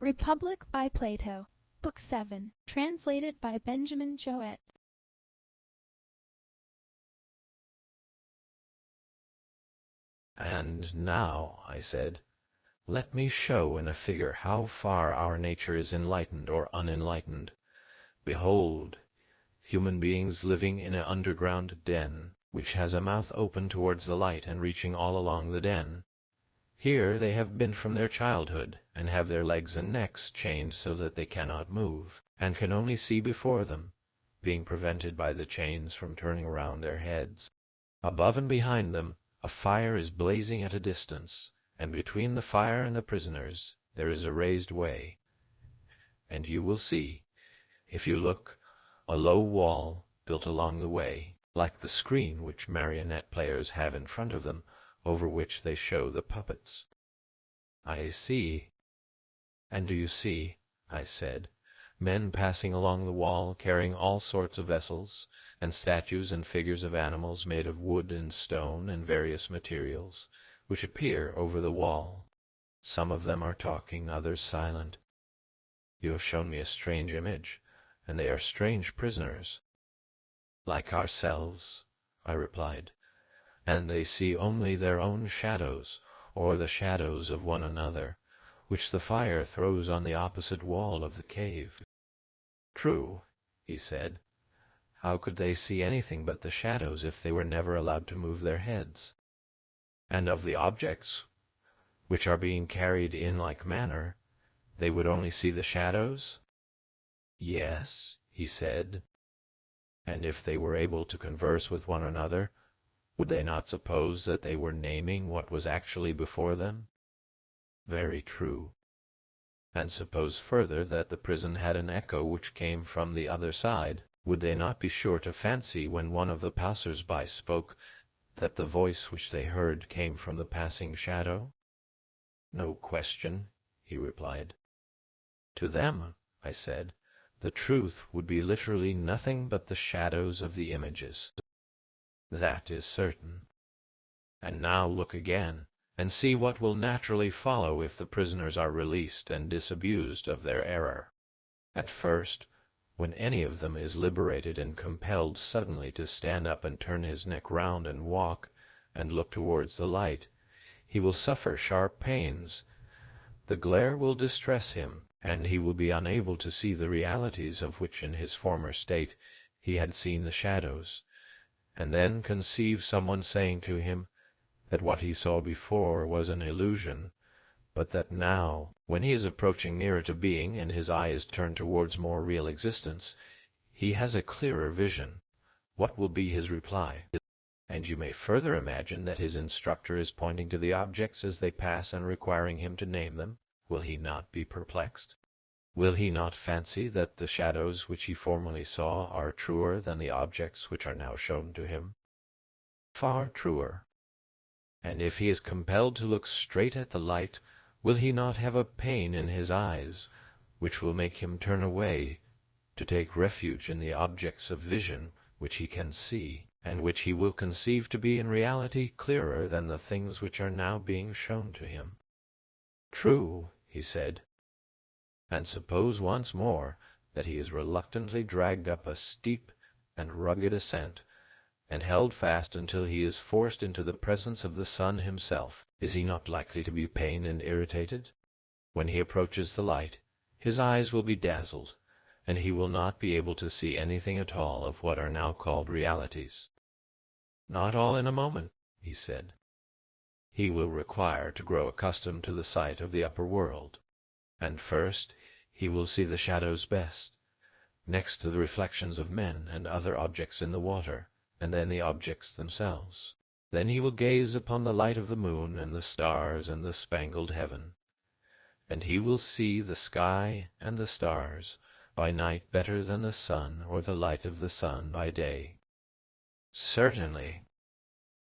Republic by Plato, Book 7, translated by Benjamin Jowett. "And now," I said, "let me show in a figure how far our nature is enlightened or unenlightened. Behold, human beings living in an underground den, which has a mouth open towards the light and reaching all along the den. Here they have been from their childhood, and have their legs and necks chained so that they cannot move, and can only see before them, being prevented by the chains from turning around their heads. Above and behind them a fire is blazing at a distance, and between the fire and the prisoners there is a raised way. And you will see, if you look, a low wall built along the way, like the screen which marionette players have in front of them, over which they show the puppets." "I see." "And do you see," I said, "men passing along the wall carrying all sorts of vessels, and statues and figures of animals made of wood and stone and various materials, which appear over the wall. Some of them are talking, others silent. You have shown me a strange image, and they are strange prisoners." "Like ourselves," I replied, "and they see only their own shadows, or the shadows of one another, which the fire throws on the opposite wall of the cave." "True," he said. "How could they see anything but the shadows if they were never allowed to move their heads? And of the objects which are being carried in like manner, they would only see the shadows?" "Yes," he said. "And if they were able to converse with one another, would they not suppose that they were naming what was actually before them?" "Very true." "And suppose further that the prison had an echo which came from the other side, would they not be sure to fancy when one of the passers-by spoke that the voice which they heard came from the passing shadow?" "No question," he replied. "To them," I said, "the truth would be literally nothing but the shadows of the images." "That is certain. And now look again, and see what will naturally follow if the prisoners are released and disabused of their error. At first, when any of them is liberated and compelled suddenly to stand up and turn his neck round and walk, and look towards the light, he will suffer sharp pains. The glare will distress him, and he will be unable to see the realities of which in his former state he had seen the shadows, and then conceive someone saying to him that what he saw before was an illusion, but that now, when he is approaching nearer to being and his eye is turned towards more real existence, he has a clearer vision. What will be his reply? And you may further imagine that his instructor is pointing to the objects as they pass and requiring him to name them. Will he not be perplexed? Will he not fancy that the shadows which he formerly saw are truer than the objects which are now shown to him? Far truer. And if he is compelled to look straight at the light, will he not have a pain in his eyes, which will make him turn away to take refuge in the objects of vision which he can see, and which he will conceive to be in reality clearer than the things which are now being shown to him?" "True," he said. "And suppose once more that he is reluctantly dragged up a steep and rugged ascent, and held fast until he is forced into the presence of the sun himself. Is he not likely to be pained and irritated? When he approaches the light, his eyes will be dazzled, and he will not be able to see anything at all of what are now called realities." "Not all in a moment," he said. "He will require to grow accustomed to the sight of the upper world, and first he will see the shadows best, next to the reflections of men and other objects in the water, and then the objects themselves. Then he will gaze upon the light of the moon and the stars and the spangled heaven, and he will see the sky and the stars by night better than the sun or the light of the sun by day." "Certainly."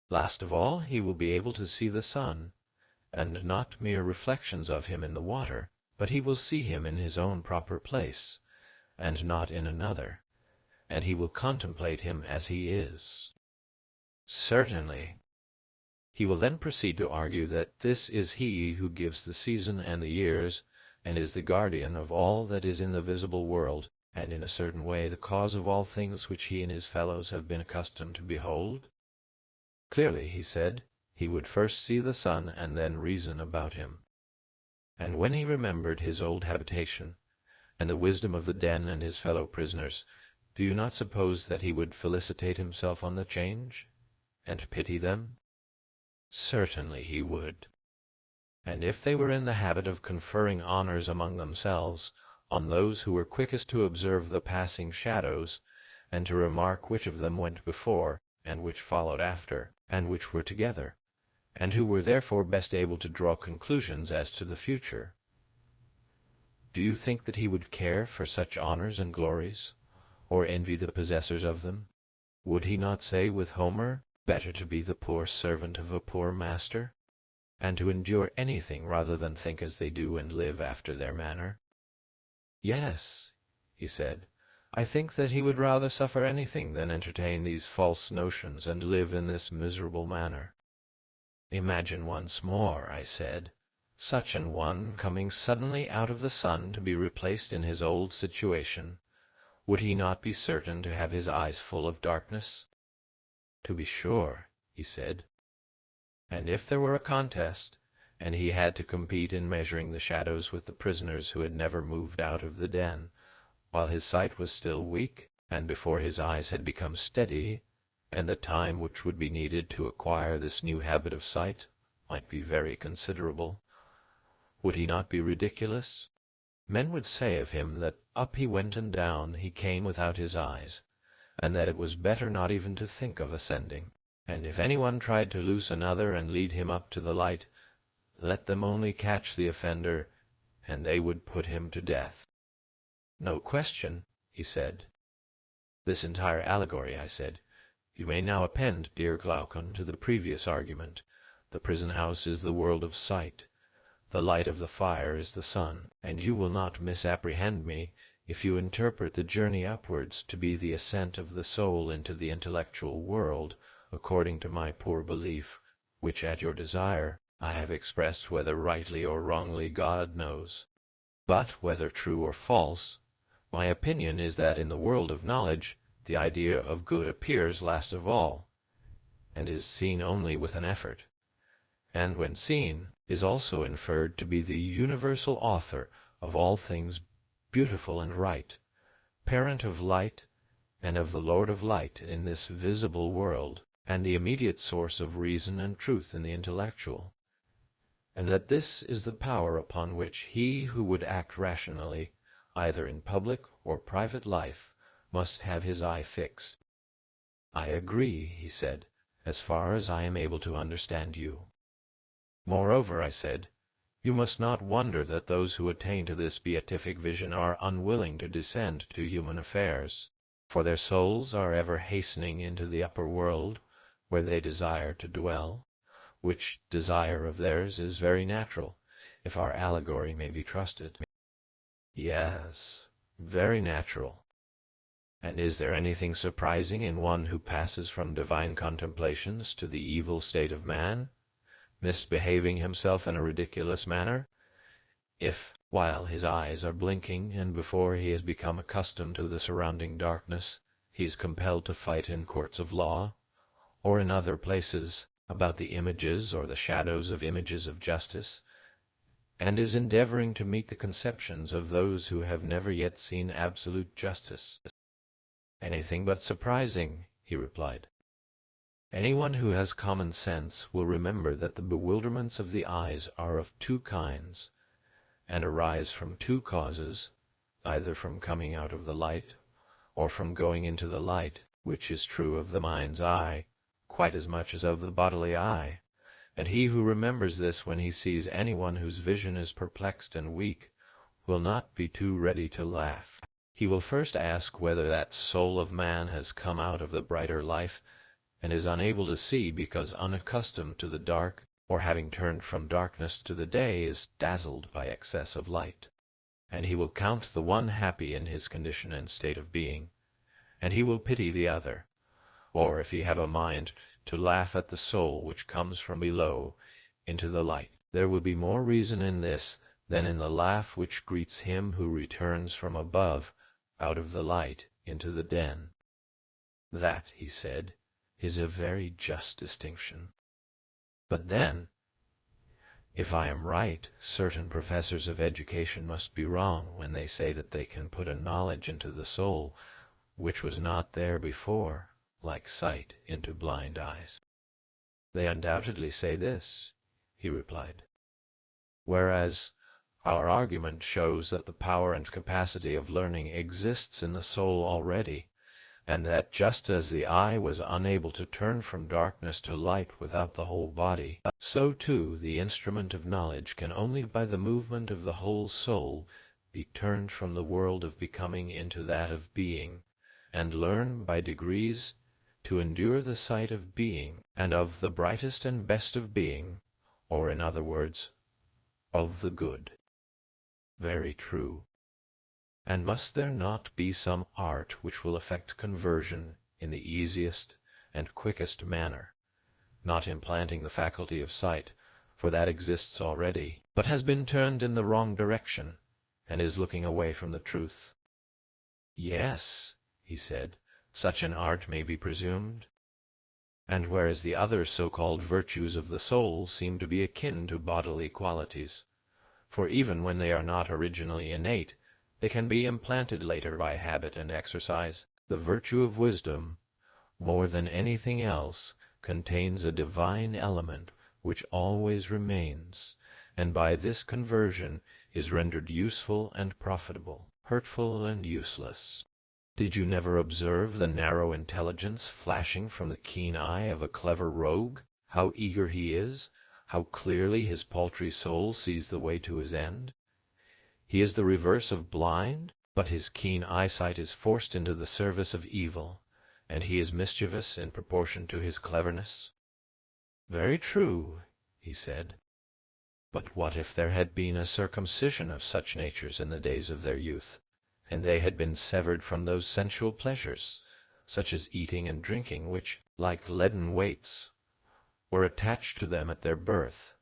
"Last of all, he will be able to see the sun, and not mere reflections of him in the water, but he will see him in his own proper place, and not in another, and he will contemplate him as he is." "Certainly." "He will then proceed to argue that this is he who gives the season and the years, and is the guardian of all that is in the visible world, and in a certain way the cause of all things which he and his fellows have been accustomed to behold? Clearly, he said, he would first see the sun and then reason about him. And when he remembered his old habitation, and the wisdom of the den and his fellow prisoners, do you not suppose that he would felicitate himself on the change, and pity them? Certainly he would. And if they were in the habit of conferring honors among themselves on those who were quickest to observe the passing shadows, and to remark which of them went before, and which followed after, and which were together, and who were therefore best able to draw conclusions as to the future, do you think that he would care for such honors and glories, or envy the possessors of them? Would he not say with Homer, better to be the poor servant of a poor master, and to endure anything rather than think as they do and live after their manner? Yes, he said, I think that he would rather suffer anything than entertain these false notions and live in this miserable manner. Imagine once more, I said, such an one coming suddenly out of the sun to be replaced in his old situation. Would he not be certain to have his eyes full of darkness? To be sure, he said. And if there were a contest, and he had to compete in measuring the shadows with the prisoners who had never moved out of the den, while his sight was still weak, and before his eyes had become steady, and the time which would be needed to acquire this new habit of sight might be very considerable, would he not be ridiculous? Men would say of him that up he went and down he came without his eyes, and that it was better not even to think of ascending. And if anyone tried to loose another and lead him up to the light, let them only catch the offender, and they would put him to death. No question, he said. This entire allegory, I said, you may now append, dear Glaucon, to the previous argument. The prison house is the world of sight. The light of the fire is the sun, and you will not misapprehend me if you interpret the journey upwards to be the ascent of the soul into the intellectual world, according to my poor belief, which at your desire I have expressed, whether rightly or wrongly God knows. But whether true or false, my opinion is that in the world of knowledge the idea of good appears last of all, and is seen only with an effort, and when seen is also inferred to be the universal author of all things beautiful and right, parent of light and of the Lord of light in this visible world, and the immediate source of reason and truth in the intellectual, and that this is the power upon which he who would act rationally, either in public or private life, must have his eye fixed. I agree, he said, as far as I am able to understand you. Moreover, I said, you must not wonder that those who attain to this beatific vision are unwilling to descend to human affairs, for their souls are ever hastening into the upper world, where they desire to dwell, which desire of theirs is very natural, if our allegory may be trusted. Yes, very natural. And is there anything surprising in one who passes from divine contemplations to the evil state of man, misbehaving himself in a ridiculous manner, if, while his eyes are blinking and before he has become accustomed to the surrounding darkness, he is compelled to fight in courts of law, or in other places, about the images or the shadows of images of justice, and is endeavoring to meet the conceptions of those who have never yet seen absolute justice? Anything but surprising, he replied. Anyone who has common sense will remember that the bewilderments of the eyes are of two kinds, and arise from two causes, either from coming out of the light, or from going into the light, which is true of the mind's eye, quite as much as of the bodily eye, and he who remembers this when he sees anyone whose vision is perplexed and weak, will not be too ready to laugh. He will first ask whether that soul of man has come out of the brighter life, and is unable to see because unaccustomed to the dark, or having turned from darkness to the day is dazzled by excess of light. And he will count the one happy in his condition and state of being, and he will pity the other, or if he have a mind to laugh at the soul which comes from below into the light. There will be more reason in this than in the laugh which greets him who returns from above, out of the light, into the den. That, he said, is a very just distinction. But then, if I am right, certain professors of education must be wrong when they say that they can put a knowledge into the soul which was not there before, like sight into blind eyes. They undoubtedly say this, he replied. Whereas our argument shows that the power and capacity of learning exists in the soul already, and that just as the eye was unable to turn from darkness to light without the whole body, so too the instrument of knowledge can only by the movement of the whole soul be turned from the world of becoming into that of being, and learn by degrees to endure the sight of being, and of the brightest and best of being, or in other words, of the good. Very true. And must there not be some art which will effect conversion in the easiest and quickest manner, not implanting the faculty of sight, for that exists already, but has been turned in the wrong direction, and is looking away from the truth? Yes, he said, such an art may be presumed. And whereas the other so-called virtues of the soul seem to be akin to bodily qualities, for even when they are not originally innate, they can be implanted later by habit and exercise, the virtue of wisdom, more than anything else, contains a divine element which always remains, and by this conversion is rendered useful and profitable, hurtful and useless. Did you never observe the narrow intelligence flashing from the keen eye of a clever rogue? How eager he is, how clearly his paltry soul sees the way to his end? He is the reverse of blind, but his keen eyesight is forced into the service of evil, and he is mischievous in proportion to his cleverness. Very true, he said. But what if there had been a circumcision of such natures in the days of their youth, and they had been severed from those sensual pleasures, such as eating and drinking, which, like leaden weights, were attached to them at their birth,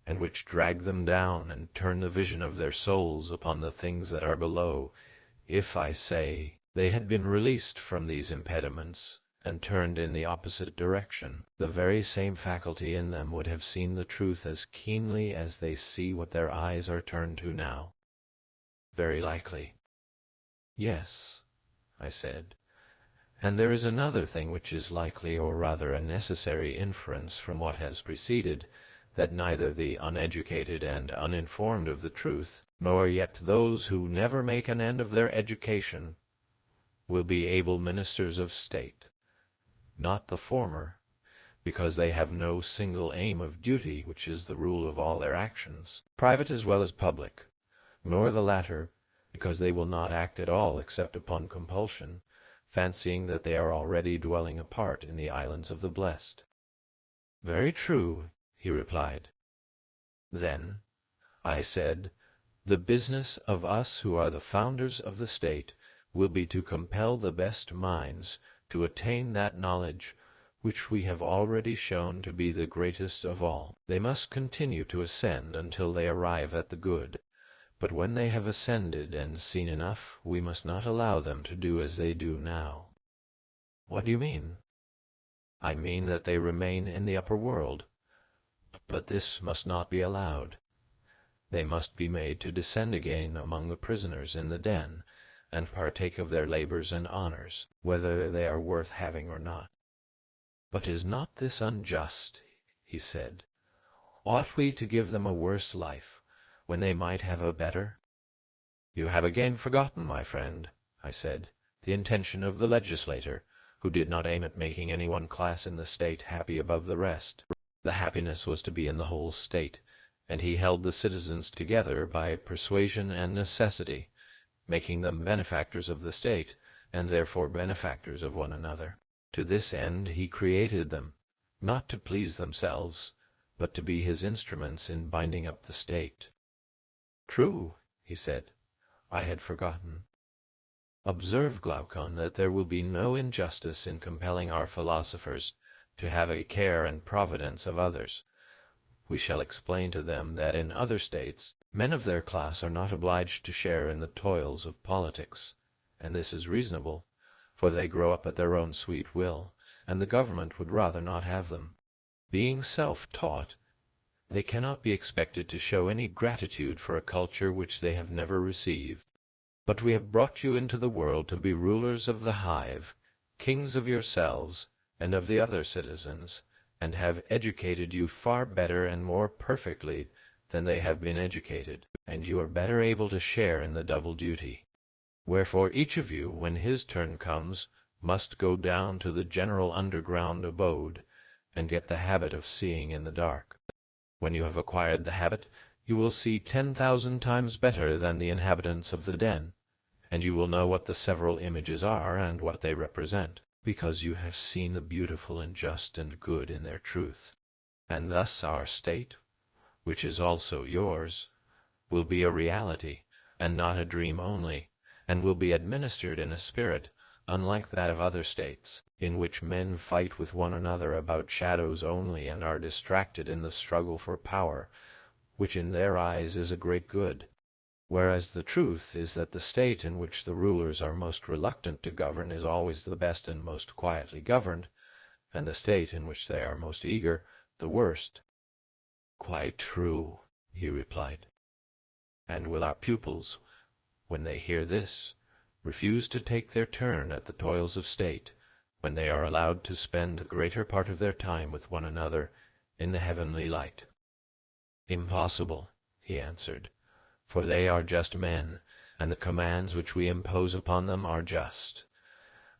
and which drag them down and turn the vision of their souls upon the things that are below? If, I say, they had been released from these impediments, and turned in the opposite direction, the very same faculty in them would have seen the truth as keenly as they see what their eyes are turned to now. Very likely. Yes, I said. And there is another thing which is likely, or rather a necessary inference from what has preceded, that neither the uneducated and uninformed of the truth, nor yet those who never make an end of their education, will be able ministers of state. Not the former, because they have no single aim of duty which is the rule of all their actions, private as well as public, nor the latter, because they will not act at all except upon compulsion, fancying that they are already dwelling apart in the islands of the blessed. Very true, he replied. Then, I said, the business of us who are the founders of the state will be to compel the best minds to attain that knowledge which we have already shown to be the greatest of all. They must continue to ascend until they arrive at the good, but when they have ascended and seen enough, we must not allow them to do as they do now. What do you mean? I mean that they remain in the upper world, but this must not be allowed. They must be made to descend again among the prisoners in the den, and partake of their labors and honors, whether they are worth having or not. But is not this unjust? He said. Ought we to give them a worse life, when they might have a better? You have again forgotten, my friend, I said, the intention of the legislator, who did not aim at making any one class in the state happy above the rest. The happiness was to be in the whole state, and he held the citizens together by persuasion and necessity, making them benefactors of the state, and therefore benefactors of one another. To this end he created them, not to please themselves, but to be his instruments in binding up the state. True, he said. I had forgotten. Observe, Glaucon, that there will be no injustice in compelling our philosophers to have a care and providence of others. We shall explain to them that in other states Men of their class are not obliged to share in the toils of politics, and this is reasonable, for they grow up at their own sweet will, and the government would rather not have them. Being self-taught, they cannot be expected to show any gratitude for a culture which they have never received. But we have brought you into the world to be rulers of the hive, kings of yourselves and of the other citizens, and have educated you far better and more perfectly than they have been educated, and you are better able to share in the double duty. Wherefore each of you, when his turn comes, must go down to the general underground abode, and get the habit of seeing in the dark. When you have acquired the habit, you will see 10,000 times better than the inhabitants of the den, and you will know what the several images are and what they represent, because you have seen the beautiful and just and good in their truth. And thus our state, which is also yours, will be a reality, and not a dream only, and will be administered in a spirit, unlike that of other states, in which men fight with one another about shadows only and are distracted in the struggle for power, which in their eyes is a great good. Whereas the truth is that the state in which the rulers are most reluctant to govern is always the best and most quietly governed, and the state in which they are most eager, the worst. Quite true, he replied. And will our pupils, when they hear this, refuse to take their turn at the toils of state, when they are allowed to spend the greater part of their time with one another in the heavenly light? Impossible, he answered, for they are just men, and the commands which we impose upon them are just.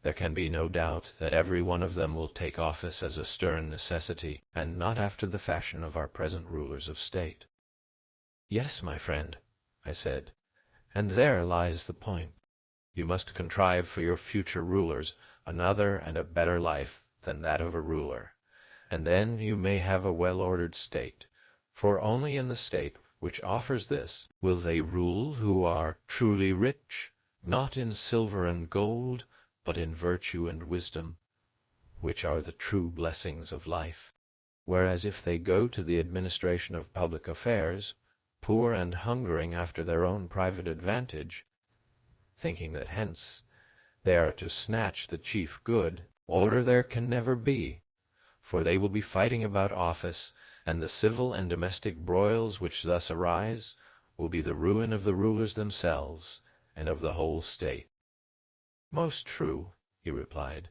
There can be no doubt that every one of them will take office as a stern necessity, and not after the fashion of our present rulers of state. Yes, my friend, I said, and there lies the point. You must contrive for your future rulers another and a better life than that of a ruler, and then you may have a well-ordered state, for only in the state which offers this will they rule who are truly rich, not in silver and gold, but in virtue and wisdom, which are the true blessings of life. Whereas if they go to the administration of public affairs, poor and hungering after their own private advantage, thinking that hence they are to snatch the chief good, order there can never be, for they will be fighting about office, and the civil and domestic broils which thus arise will be the ruin of the rulers themselves and of the whole state. Most true, he replied.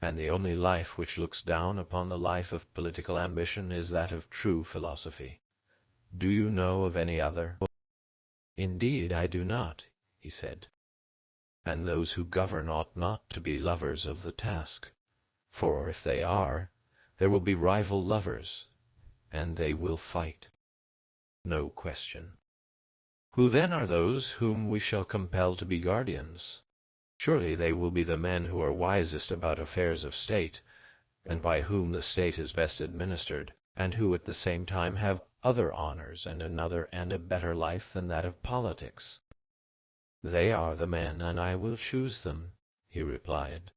And the only life which looks down upon the life of political ambition is that of true philosophy. Do you know of any other? Indeed, I do not, he said. And those who govern ought not to be lovers of the task, for if they are, there will be rival lovers, and they will fight. No question. Who then are those whom we shall compel to be guardians? Surely they will be the men who are wisest about affairs of state, and by whom the state is best administered, and who at the same time have other honors and another and a better life than that of politics. They are the men, and I will choose them, he replied.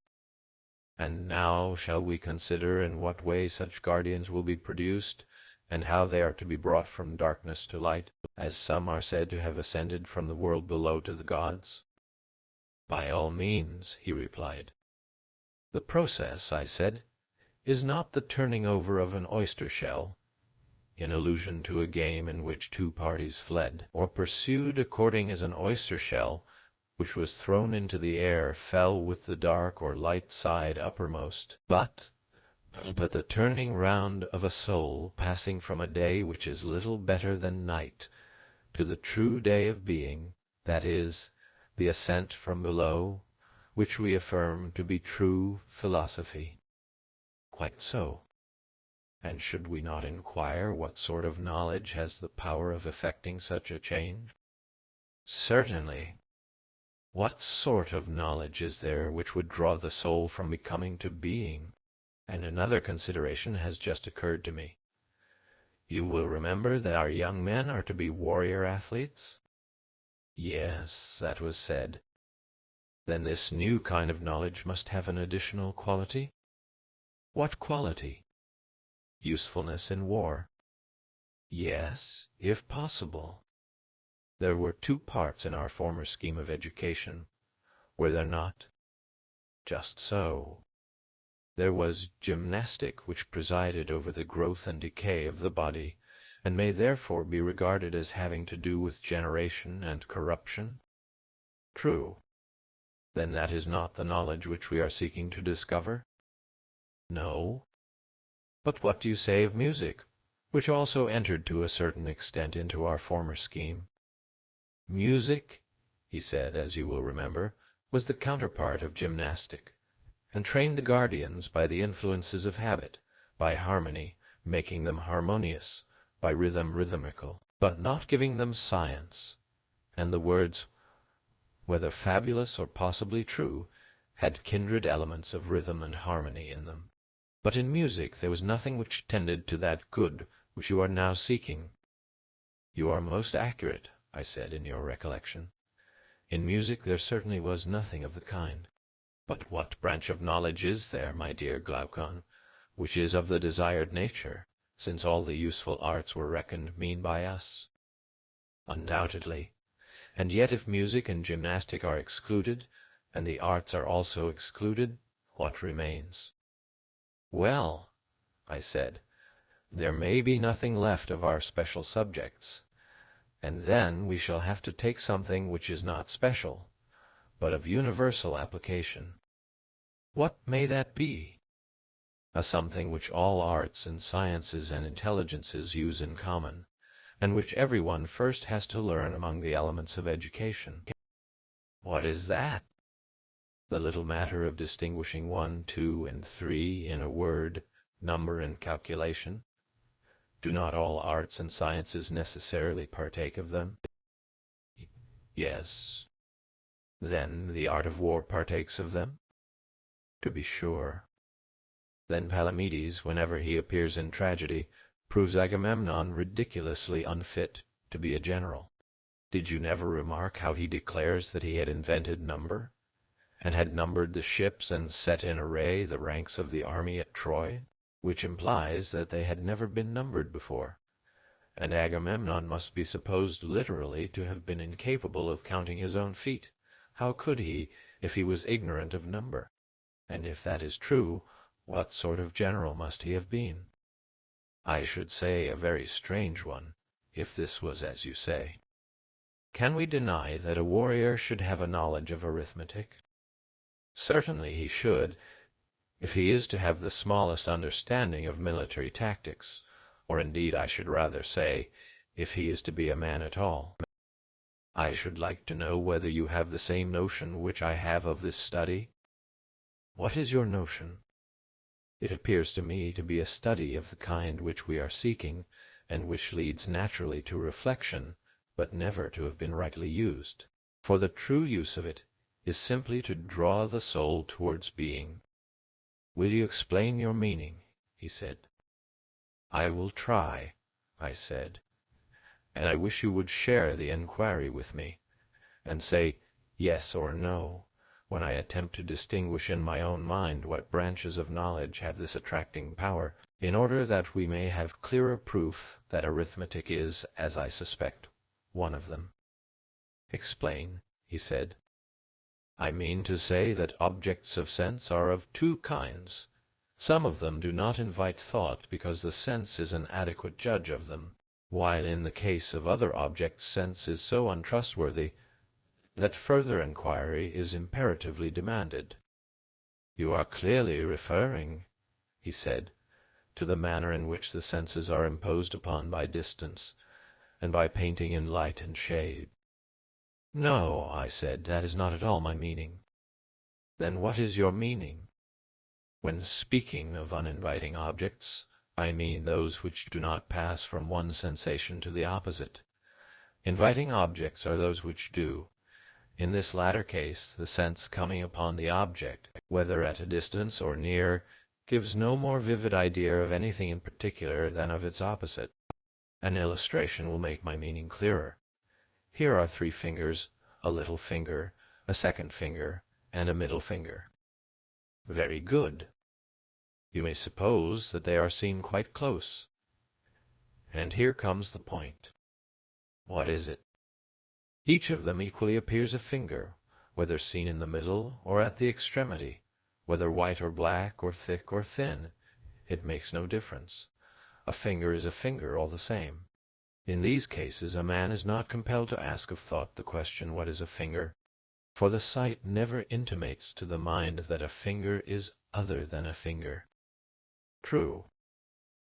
And now shall we consider in what way such guardians will be produced, and how they are to be brought from darkness to light, as some are said to have ascended from the world below to the gods? By all means, he replied. The process, I said, is not the turning over of an oyster shell, in allusion to a game in which two parties fled, or pursued according as an oyster shell, which was thrown into the air, fell with the dark or light side uppermost, but the turning round of a soul passing from a day which is little better than night to the true day of being, that is, the ascent from below, which we affirm to be true philosophy. Quite so. And should we not inquire what sort of knowledge has the power of effecting such a change? Certainly. What sort of knowledge is there which would draw the soul from becoming to being? And another consideration has just occurred to me. You will remember that our young men are to be warrior athletes? Yes, that was said. Then this new kind of knowledge must have an additional quality? What quality? Usefulness in war. Yes, if possible. There were two parts in our former scheme of education, were there not? Just so. There was gymnastic, which presided over the growth and decay of the body, and may therefore be regarded as having to do with generation and corruption. True. Then that is not the knowledge which we are seeking to discover? No. But what do you say of music, which also entered to a certain extent into our former scheme? Music, he said, as you will remember, was the counterpart of gymnastic, and trained the guardians by the influences of habit, by harmony, making them harmonious, by rhythm rhythmical, but not giving them science, and the words, whether fabulous or possibly true, had kindred elements of rhythm and harmony in them. But in music there was nothing which tended to that good which you are now seeking. You are most accurate, I said, in your recollection. In music there certainly was nothing of the kind. But what branch of knowledge is there, my dear Glaucon, which is of the desired nature, since all the useful arts were reckoned mean by us? Undoubtedly. And yet if music and gymnastic are excluded, and the arts are also excluded, what remains? Well, I said, there may be nothing left of our special subjects, and then we shall have to take something which is not special, but of universal application. What may that be? A something which all arts and sciences and intelligences use in common, and which everyone first has to learn among the elements of education. What is that? The little matter of distinguishing 1, 2, and 3 in a word, number, and calculation. Do not all arts and sciences necessarily partake of them? Yes. Then the art of war partakes of them? To be sure. Then Palamedes, whenever he appears in tragedy, proves Agamemnon ridiculously unfit to be a general. Did you never remark how he declares that he had invented number, and had numbered the ships and set in array the ranks of the army at Troy, which implies that they had never been numbered before, and Agamemnon must be supposed literally to have been incapable of counting his own feet. How could he, if he was ignorant of number? And if that is true, what sort of general must he have been? I should say a very strange one, if this was as you say. Can we deny that a warrior should have a knowledge of arithmetic? Certainly he should, if he is to have the smallest understanding of military tactics, or indeed I should rather say, if he is to be a man at all. I should like to know whether you have the same notion which I have of this study. What is your notion? It appears to me to be a study of the kind which we are seeking, and which leads naturally to reflection, but never to have been rightly used. For the true use of it is simply to draw the soul towards being. Will you explain your meaning? He said. I will try, I said, and I wish you would share the enquiry with me, and say yes or no, when I attempt to distinguish in my own mind what branches of knowledge have this attracting power, in order that we may have clearer proof that arithmetic is, as I suspect, one of them. Explain, he said. I mean to say that objects of sense are of two kinds. Some of them do not invite thought because the sense is an adequate judge of them, while in the case of other objects sense is so untrustworthy that further inquiry is imperatively demanded. You are clearly referring, he said, to the manner in which the senses are imposed upon by distance, and by painting in light and shade. No, I said, that is not at all my meaning. Then what is your meaning? When speaking of uninviting objects, I mean those which do not pass from one sensation to the opposite. Inviting objects are those which do. In this latter case, the sense coming upon the object, whether at a distance or near, gives no more vivid idea of anything in particular than of its opposite. An illustration will make my meaning clearer. Here are 3 fingers, a little finger, a second finger, and a middle finger. Very good. You may suppose that they are seen quite close. And here comes the point. What is it? Each of them equally appears a finger, whether seen in the middle or at the extremity, whether white or black or thick or thin. It makes no difference. A finger is a finger all the same. In these cases a man is not compelled to ask of thought the question, what is a finger? For the sight never intimates to the mind that a finger is other than a finger. True.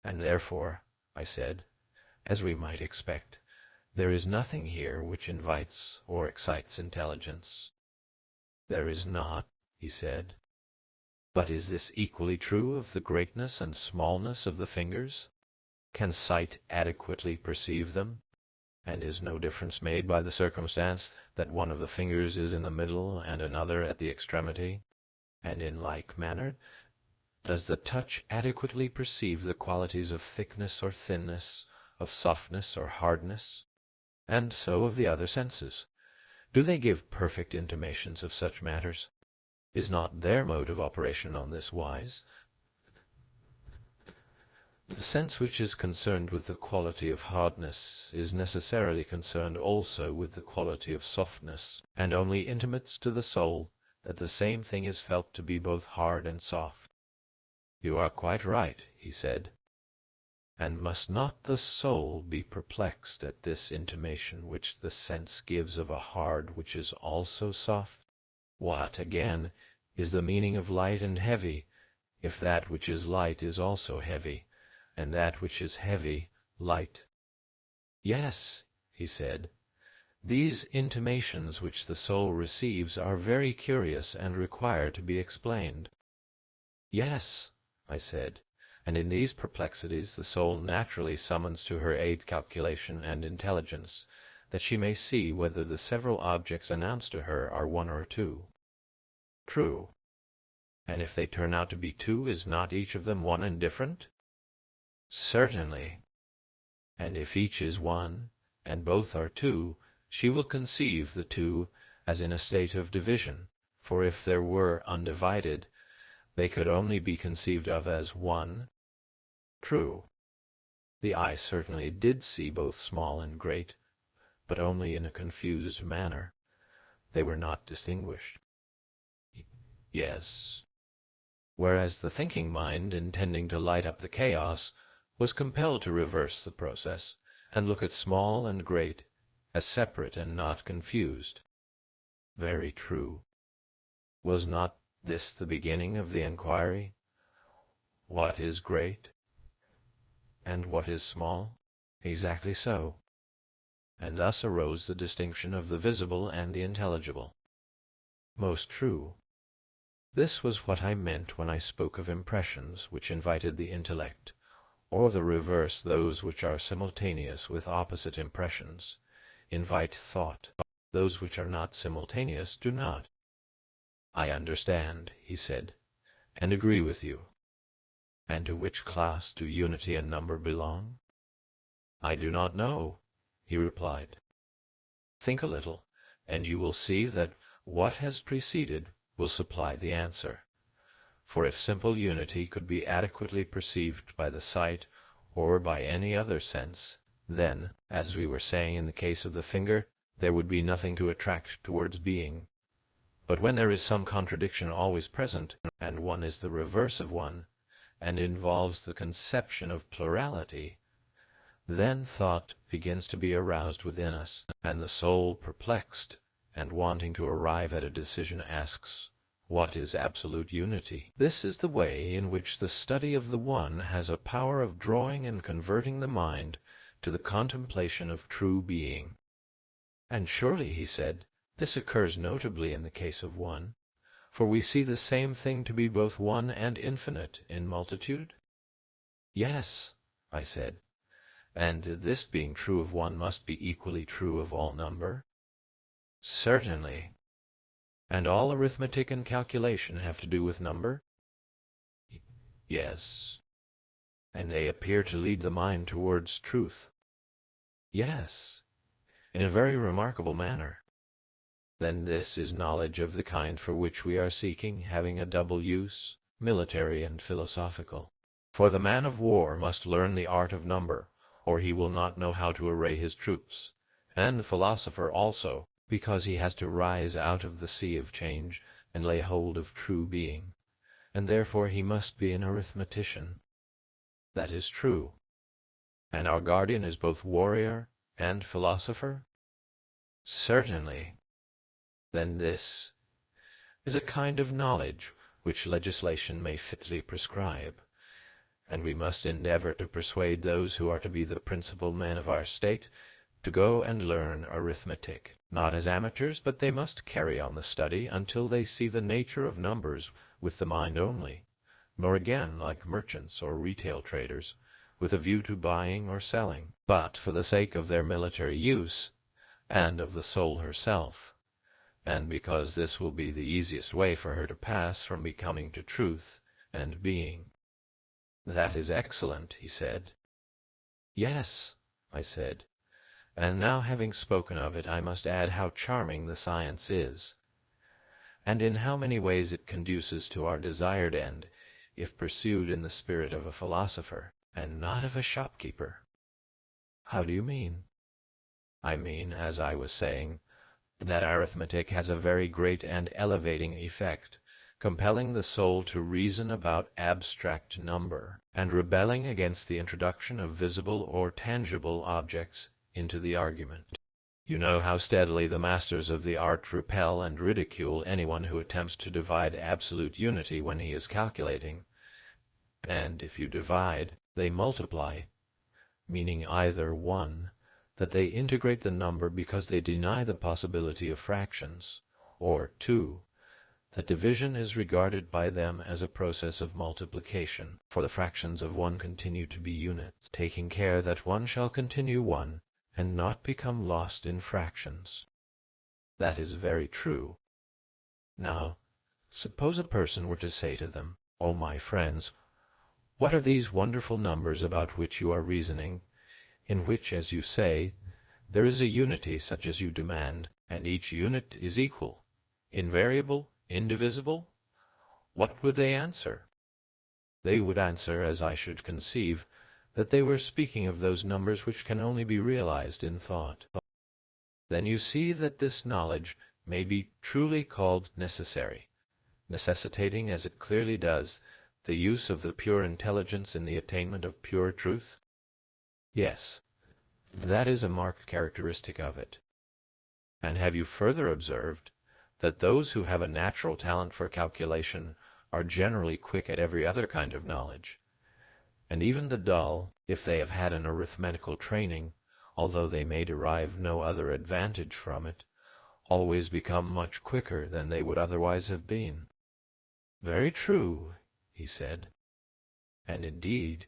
And therefore, I said, as we might expect, there is nothing here which invites or excites intelligence. There is not, he said. But is this equally true of the greatness and smallness of the fingers? Can sight adequately perceive them? And is no difference made by the circumstance that one of the fingers is in the middle and another at the extremity? And in like manner, does the touch adequately perceive the qualities of thickness or thinness, of softness or hardness? And so of the other senses. Do they give perfect intimations of such matters? Is not their mode of operation on this wise? The sense which is concerned with the quality of hardness is necessarily concerned also with the quality of softness, and only intimates to the soul that the same thing is felt to be both hard and soft. You are quite right, he said. And must not the soul be perplexed at this intimation which the sense gives of a hard which is also soft? What, again, is the meaning of light and heavy, if that which is light is also heavy, and that which is heavy light? Yes, he said, these intimations which the soul receives are very curious and require to be explained. Yes, I said, and in these perplexities the soul naturally summons to her aid calculation and intelligence, that she may see whether the several objects announced to her are one or two. True. And if they turn out to be two, is not each of them one and different? Certainly. And if each is one, and both are two, she will conceive the two as in a state of division, for if there were undivided, they could only be conceived of as one. True. The eye certainly did see both small and great, but only in a confused manner. They were not distinguished. Yes. Whereas the thinking mind, intending to light up the chaos, was compelled to reverse the process, and look at small and great as separate and not confused. Very true. Was not this the beginning of the inquiry? What is great? And what is small? Exactly so. And thus arose the distinction of the visible and the intelligible. Most true. This was what I meant when I spoke of impressions which invited the intellect, or the reverse, those which are simultaneous with opposite impressions invite thought. Those which are not simultaneous do not. I understand, he said, and agree with you. And to which class do unity and number belong? I do not know, he replied. Think a little, and you will see that what has preceded will supply the answer. For if simple unity could be adequately perceived by the sight or by any other sense, then, as we were saying in the case of the finger, there would be nothing to attract towards being. But when there is some contradiction always present, and one is the reverse of one, and involves the conception of plurality, then thought begins to be aroused within us, and the soul, perplexed and wanting to arrive at a decision, asks, what is absolute unity? This is the way in which the study of the one has a power of drawing and converting the mind to the contemplation of true being. And surely, he said, this occurs notably in the case of one, for we see the same thing to be both one and infinite in multitude? Yes, I said, and this being true of one must be equally true of all number? Certainly. And all arithmetic and calculation have to do with number? Yes. And they appear to lead the mind towards truth? Yes, in a very remarkable manner. Then this is knowledge of the kind for which we are seeking, having a double use, military and philosophical. For the man of war must learn the art of number, or he will not know how to array his troops, and the philosopher also, because he has to rise out of the sea of change and lay hold of true being, and therefore he must be an arithmetician. That is true. And our guardian is both warrior and philosopher? Certainly. Then this is a kind of knowledge which legislation may fitly prescribe, and we must endeavor to persuade those who are to be the principal men of our state to go and learn arithmetic, not as amateurs, but they must carry on the study until they see the nature of numbers with the mind only, nor again like merchants or retail traders, with a view to buying or selling, but for the sake of their military use, and of the soul herself, and because this will be the easiest way for her to pass from becoming to truth and being. That is excellent, he said. Yes, I said, and now having spoken of it, I must add how charming the science is, and in how many ways it conduces to our desired end, if pursued in the spirit of a philosopher, and not of a shopkeeper. How do you mean? I mean, as I was saying, that arithmetic has a very great and elevating effect, compelling the soul to reason about abstract number, and rebelling against the introduction of visible or tangible objects into the argument. You know how steadily the masters of the art repel and ridicule anyone who attempts to divide absolute unity when he is calculating, and if you divide, they multiply, meaning either 1, that they integrate the number because they deny the possibility of fractions, or 2, that division is regarded by them as a process of multiplication, for the fractions of 1 continue to be units, taking care that 1 shall continue 1, and not become lost in fractions. That is very true. Now, suppose a person were to say to them, "O my friends, what are these wonderful numbers about which you are reasoning, in which, as you say, there is a unity such as you demand, and each unit is equal, invariable, indivisible?" What would they answer? They would answer, as I should conceive, that they were speaking of those numbers which can only be realized in thought. Then you see that this knowledge may be truly called necessary, necessitating, as it clearly does, the use of the pure intelligence in the attainment of pure truth? Yes, that is a marked characteristic of it. And have you further observed that those who have a natural talent for calculation are generally quick at every other kind of knowledge, and even the dull, if they have had an arithmetical training, although they may derive no other advantage from it, always become much quicker than they would otherwise have been? Very true, he said, and indeed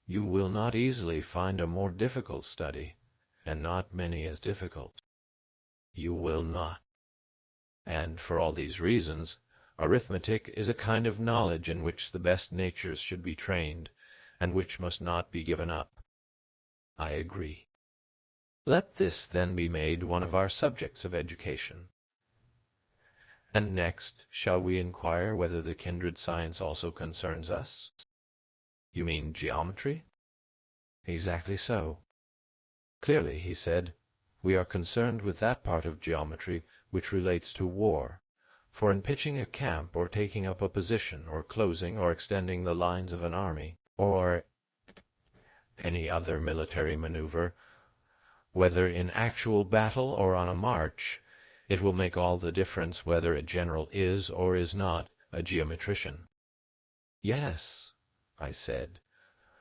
you will not easily find a more difficult study, and not many as difficult. You will not. And for all these reasons, arithmetic is a kind of knowledge in which the best natures should be trained, and which must not be given up. I agree. Let this then be made one of our subjects of education. And next, shall we inquire whether the kindred science also concerns us? You mean geometry? Exactly so. Clearly, he said, we are concerned with that part of geometry which relates to war, for in pitching a camp, or taking up a position, or closing or extending the lines of an army, or any other military maneuver, whether in actual battle or on a march, it will make all the difference whether a general is or is not a geometrician. Yes, I said,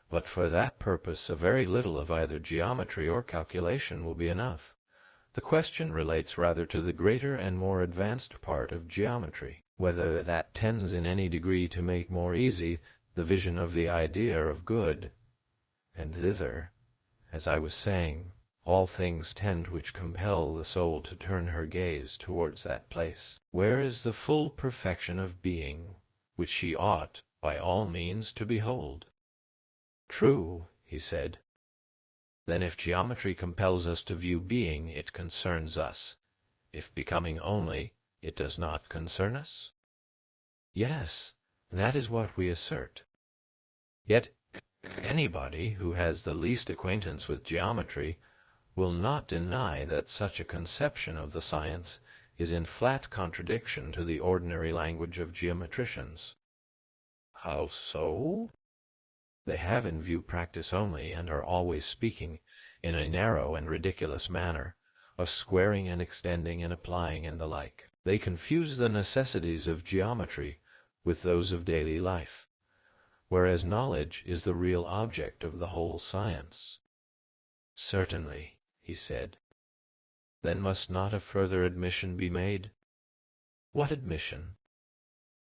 but for that purpose a very little of either geometry or calculation will be enough. The question relates rather to the greater and more advanced part of geometry, whether that tends in any degree to make more easy the vision of the idea of good. And thither, as I was saying, all things tend which compel the soul to turn her gaze towards that place, where is the full perfection of being, which she ought, by all means, to behold. True, he said. Then if geometry compels us to view being, it concerns us. If becoming only, it does not concern us? Yes, that is what we assert. Yet anybody who has the least acquaintance with geometry will not deny that such a conception of the science is in flat contradiction to the ordinary language of geometricians. How so? They have in view practice only, and are always speaking, in a narrow and ridiculous manner, of squaring and extending and applying and the like. They confuse the necessities of geometry with those of daily life, whereas knowledge is the real object of the whole science. Certainly, he said. Then must not a further admission be made? What admission?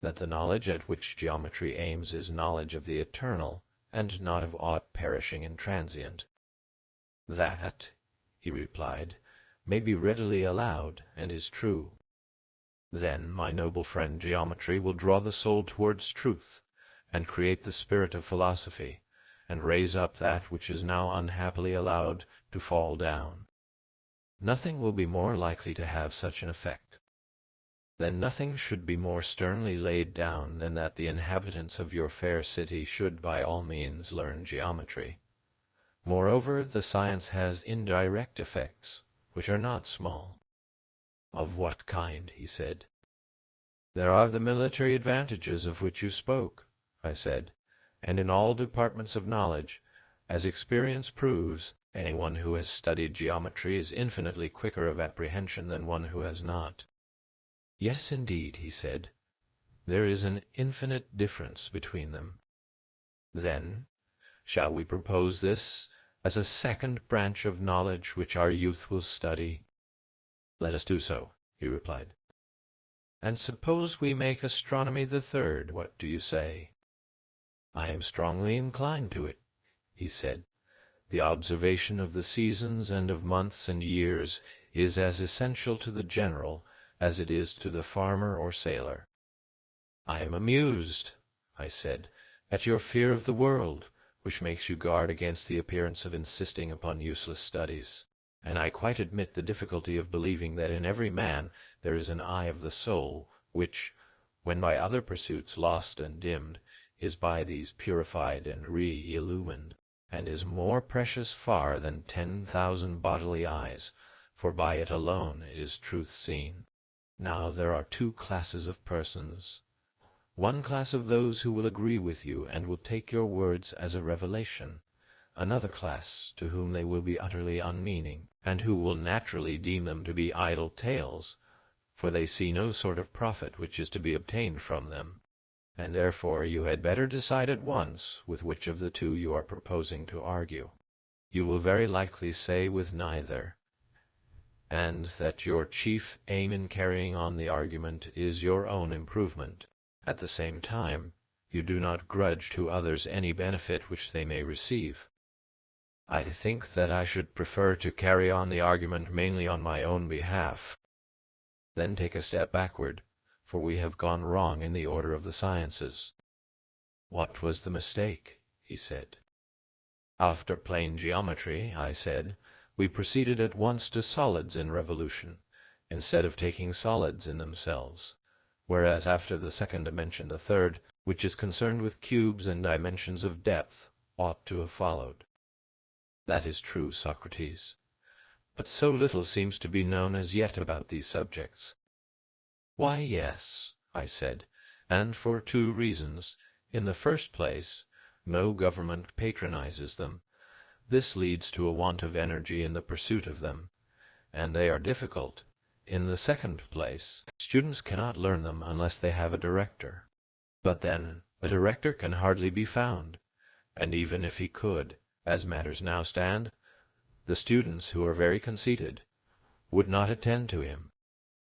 That the knowledge at which geometry aims is knowledge of the eternal, and not of aught perishing and transient. That, he replied, may be readily allowed, and is true. Then, my noble friend, geometry will draw the soul towards truth, and create the spirit of philosophy, and raise up that which is now unhappily allowed to fall down. Nothing will be more likely to have such an effect. Then nothing should be more sternly laid down than that the inhabitants of your fair city should by all means learn geometry. Moreover, the science has indirect effects, which are not small. Of what kind? He said. There are the military advantages of which you spoke, I said, and in all departments of knowledge, as experience proves, anyone who has studied geometry is infinitely quicker of apprehension than one who has not. Yes, indeed, he said, there is an infinite difference between them. Then, shall we propose this as a second branch of knowledge which our youth will study? Let us do so, he replied. And suppose we make astronomy the third, what do you say? I am strongly inclined to it, he said. The observation of the seasons and of months and years is as essential to the general as it is to the farmer or sailor. I am amused, I said, at your fear of the world, which makes you guard against the appearance of insisting upon useless studies, and I quite admit the difficulty of believing that in every man there is an eye of the soul, which, when by other pursuits lost and dimmed, is by these purified and re-illumined, and is more precious far than 10,000 bodily eyes, for by it alone is truth seen. Now there are two classes of persons. One class of those who will agree with you and will take your words as a revelation, another class to whom they will be utterly unmeaning, and who will naturally deem them to be idle tales, for they see no sort of profit which is to be obtained from them, and therefore you had better decide at once with which of the two you are proposing to argue. You will very likely say with neither, and that your chief aim in carrying on the argument is your own improvement. At the same time, you do not grudge to others any benefit which they may receive. I think that I should prefer to carry on the argument mainly on my own behalf. Then take a step backward, for we have gone wrong in the order of the sciences. What was the mistake? He said. After plane geometry, I said, we proceeded at once to solids in revolution, instead of taking solids in themselves, whereas after the second dimension the third, which is concerned with cubes and dimensions of depth, ought to have followed. That is true, Socrates. But so little seems to be known as yet about these subjects. Why, yes, I said, and for two reasons. In the first place, no government patronizes them. This leads to a want of energy in the pursuit of them, and they are difficult. In the second place, students cannot learn them unless they have a director. But then, a director can hardly be found, and even if he could, as matters now stand, the students, who are very conceited, would not attend to him.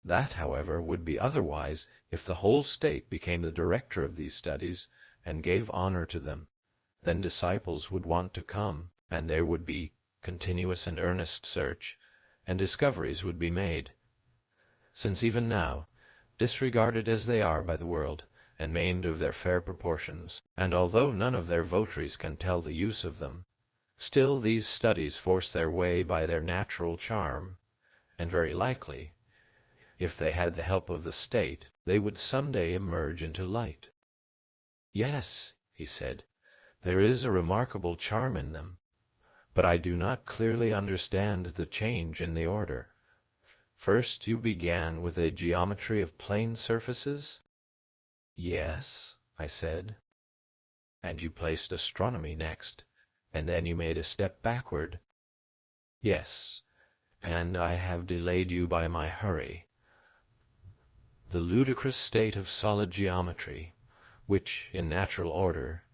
That, however, would be otherwise if the whole state became the director of these studies and gave honor to them. Then disciples would want to come, and there would be continuous and earnest search, and discoveries would be made. Since even now, disregarded as they are by the world, and maimed of their fair proportions, and although none of their votaries can tell the use of them, still these studies force their way by their natural charm, and very likely, if they had the help of the state, they would some day emerge into light. Yes, he said, there is a remarkable charm in them, but I do not clearly understand the change in the order. First you began with a geometry of plane surfaces?" "Yes," I said. "And you placed astronomy next, and then you made a step backward?" "Yes, and I have delayed you by my hurry. The ludicrous state of solid geometry, which, in natural order,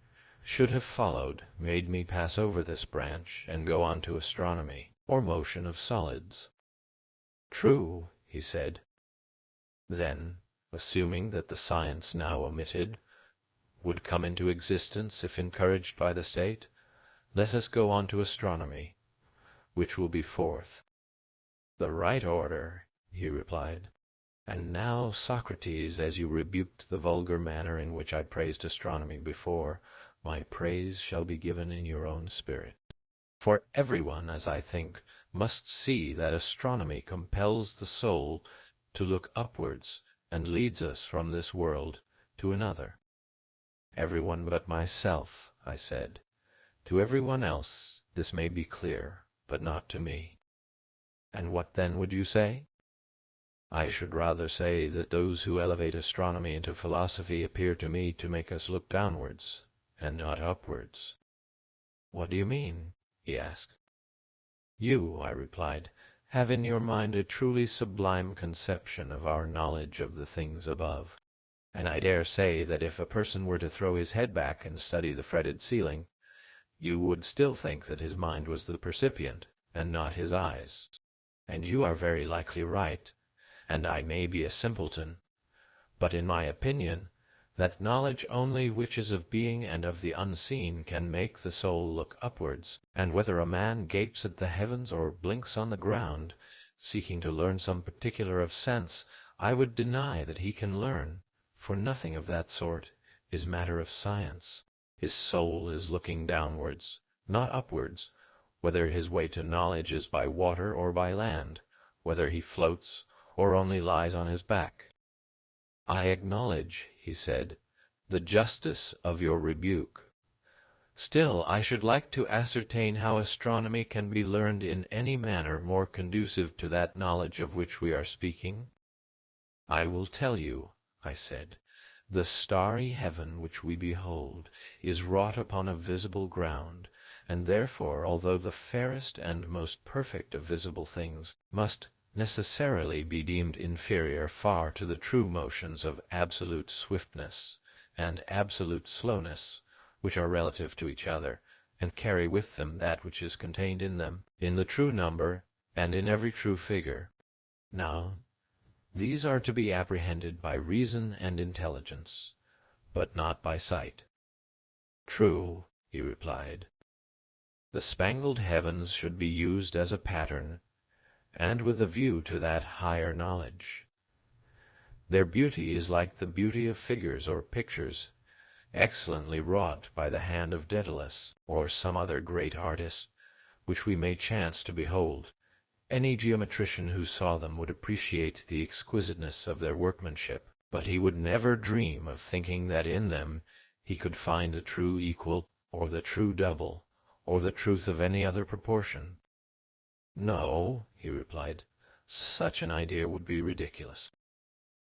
should have followed, made me pass over this branch and go on to astronomy, or motion of solids." "True," he said. "Then, assuming that the science now omitted would come into existence if encouraged by the state, let us go on to astronomy, which will be fourth." "The right order," he replied. "And now, Socrates, as you rebuked the vulgar manner in which I praised astronomy before, my praise shall be given in your own spirit. For everyone, as I think, must see that astronomy compels the soul to look upwards and leads us from this world to another." "Everyone but myself," I said. "To everyone else this may be clear, but not to me." "And what then would you say?" "I should rather say that those who elevate astronomy into philosophy appear to me to make us look downwards, and not upwards." "What do you mean?" he asked. "You," I replied, "have in your mind a truly sublime conception of our knowledge of the things above, and I dare say that if a person were to throw his head back and study the fretted ceiling, you would still think that his mind was the percipient, and not his eyes. And you are very likely right, and I may be a simpleton, but in my opinion, that knowledge only which is of being and of the unseen can make the soul look upwards, and whether a man gapes at the heavens or blinks on the ground, seeking to learn some particular of sense, I would deny that he can learn, for nothing of that sort is matter of science. His soul is looking downwards, not upwards, whether his way to knowledge is by water or by land, whether he floats or only lies on his back." "I acknowledge," he said, "the justice of your rebuke. Still, I should like to ascertain how astronomy can be learned in any manner more conducive to that knowledge of which we are speaking." "I will tell you," I said. "The starry heaven which we behold is wrought upon a visible ground, and therefore, although the fairest and most perfect of visible things, must necessarily be deemed inferior far to the true motions of absolute swiftness and absolute slowness, which are relative to each other, and carry with them that which is contained in them, in the true number, and in every true figure. Now, these are to be apprehended by reason and intelligence, but not by sight." "True," he replied. "The spangled heavens should be used as a pattern, and with a view to that higher knowledge. Their beauty is like the beauty of figures or pictures, excellently wrought by the hand of Daedalus, or some other great artist, which we may chance to behold. Any geometrician who saw them would appreciate the exquisiteness of their workmanship, but he would never dream of thinking that in them he could find the true equal, or the true double, or the truth of any other proportion." "No," he replied, "such an idea would be ridiculous."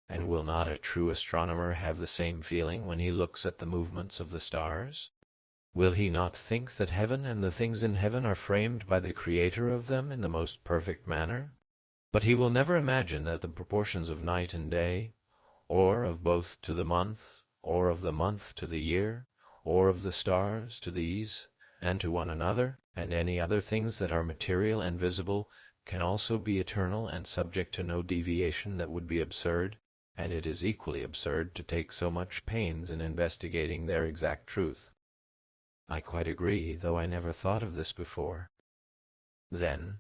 "And will not a true astronomer have the same feeling when he looks at the movements of the stars? Will he not think that heaven and the things in heaven are framed by the Creator of them in the most perfect manner? But he will never imagine that the proportions of night and day, or of both to the month, or of the month to the year, or of the stars to these, and to one another, and any other things that are material and visible, can also be eternal and subject to no deviation that would be absurd, and it is equally absurd to take so much pains in investigating their exact truth." "I quite agree, though I never thought of this before." "Then,"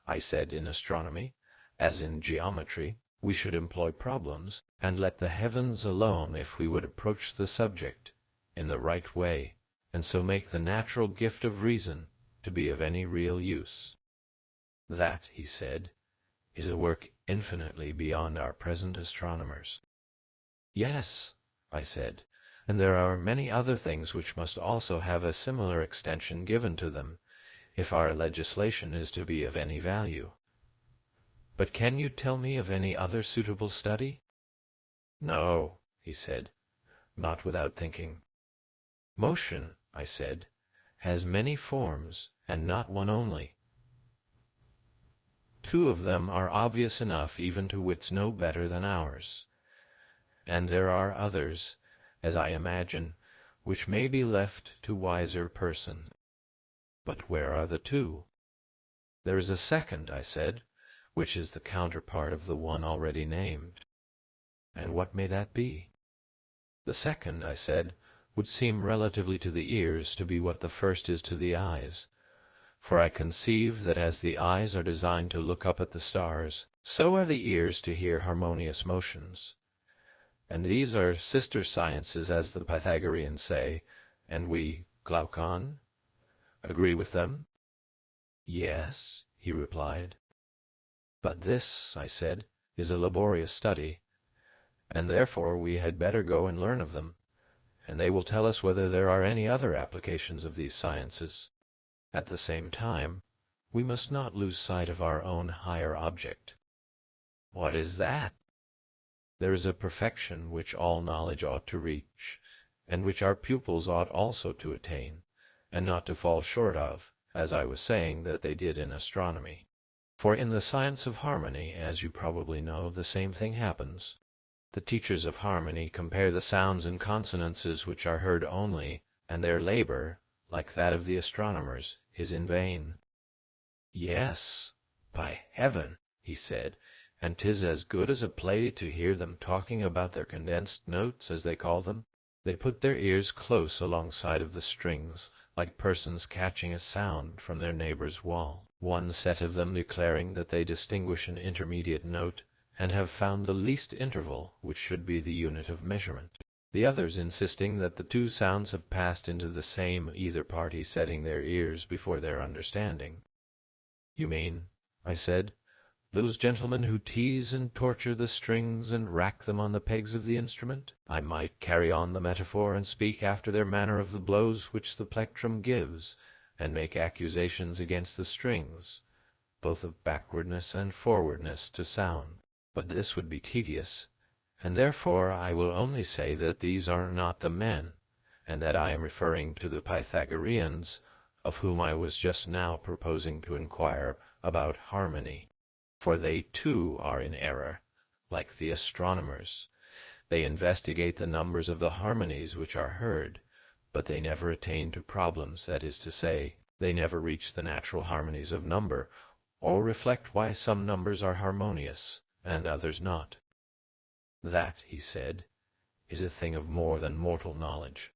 I said, "in astronomy, as in geometry, we should employ problems, and let the heavens alone if we would approach the subject in the right way, and so make the natural gift of reason to be of any real use." "That," he said, "is a work infinitely beyond our present astronomers." "Yes," I said, "and there are many other things which must also have a similar extension given to them, if our legislation is to be of any value. But can you tell me of any other suitable study? No, he said, not without thinking. Motion, I said, has many forms, and not one only. Two of them are obvious enough even to wits no better than ours, and there are others, as I imagine, which may be left to wiser persons. But where are the two? There is a second, I said, which is the counterpart of the one already named. And what may that be? The second, I said, would seem relatively to the ears to be what the first is to the eyes. For I conceive that as the eyes are designed to look up at the stars, so are the ears to hear harmonious motions. And these are sister sciences, as the Pythagoreans say, and we, Glaucon, agree with them? Yes, he replied. But this, I said, is a laborious study, and therefore we had better go and learn of them, and they will tell us whether there are any other applications of these sciences. At the same time, we must not lose sight of our own higher object. What is that? There is a perfection which all knowledge ought to reach, and which our pupils ought also to attain, and not to fall short of, as I was saying that they did in astronomy. For in the science of harmony, as you probably know, the same thing happens. The teachers of harmony compare the sounds and consonances which are heard only, and their labor, like that of the astronomers, is in vain. Yes, by heaven, he said, and 'tis as good as a play to hear them talking about their condensed notes, as they call them. They put their ears close alongside of the strings, like persons catching a sound from their neighbor's wall, one set of them declaring that they distinguish an intermediate note, and have found the least interval which should be the unit of measurement. The others insisting that the two sounds have passed into the same, either party setting their ears before their understanding. You mean, I said, those gentlemen who tease and torture the strings and rack them on the pegs of the instrument? I might carry on the metaphor and speak after their manner of the blows which the plectrum gives, and make accusations against the strings, both of backwardness and forwardness to sound. But this would be tedious, and therefore I will only say that these are not the men, and that I am referring to the Pythagoreans, of whom I was just now proposing to inquire about harmony. For they too are in error, like the astronomers. They investigate the numbers of the harmonies which are heard, but they never attain to problems, that is to say, they never reach the natural harmonies of number, or reflect why some numbers are harmonious, and others not. That, he said, is a thing of more than mortal knowledge.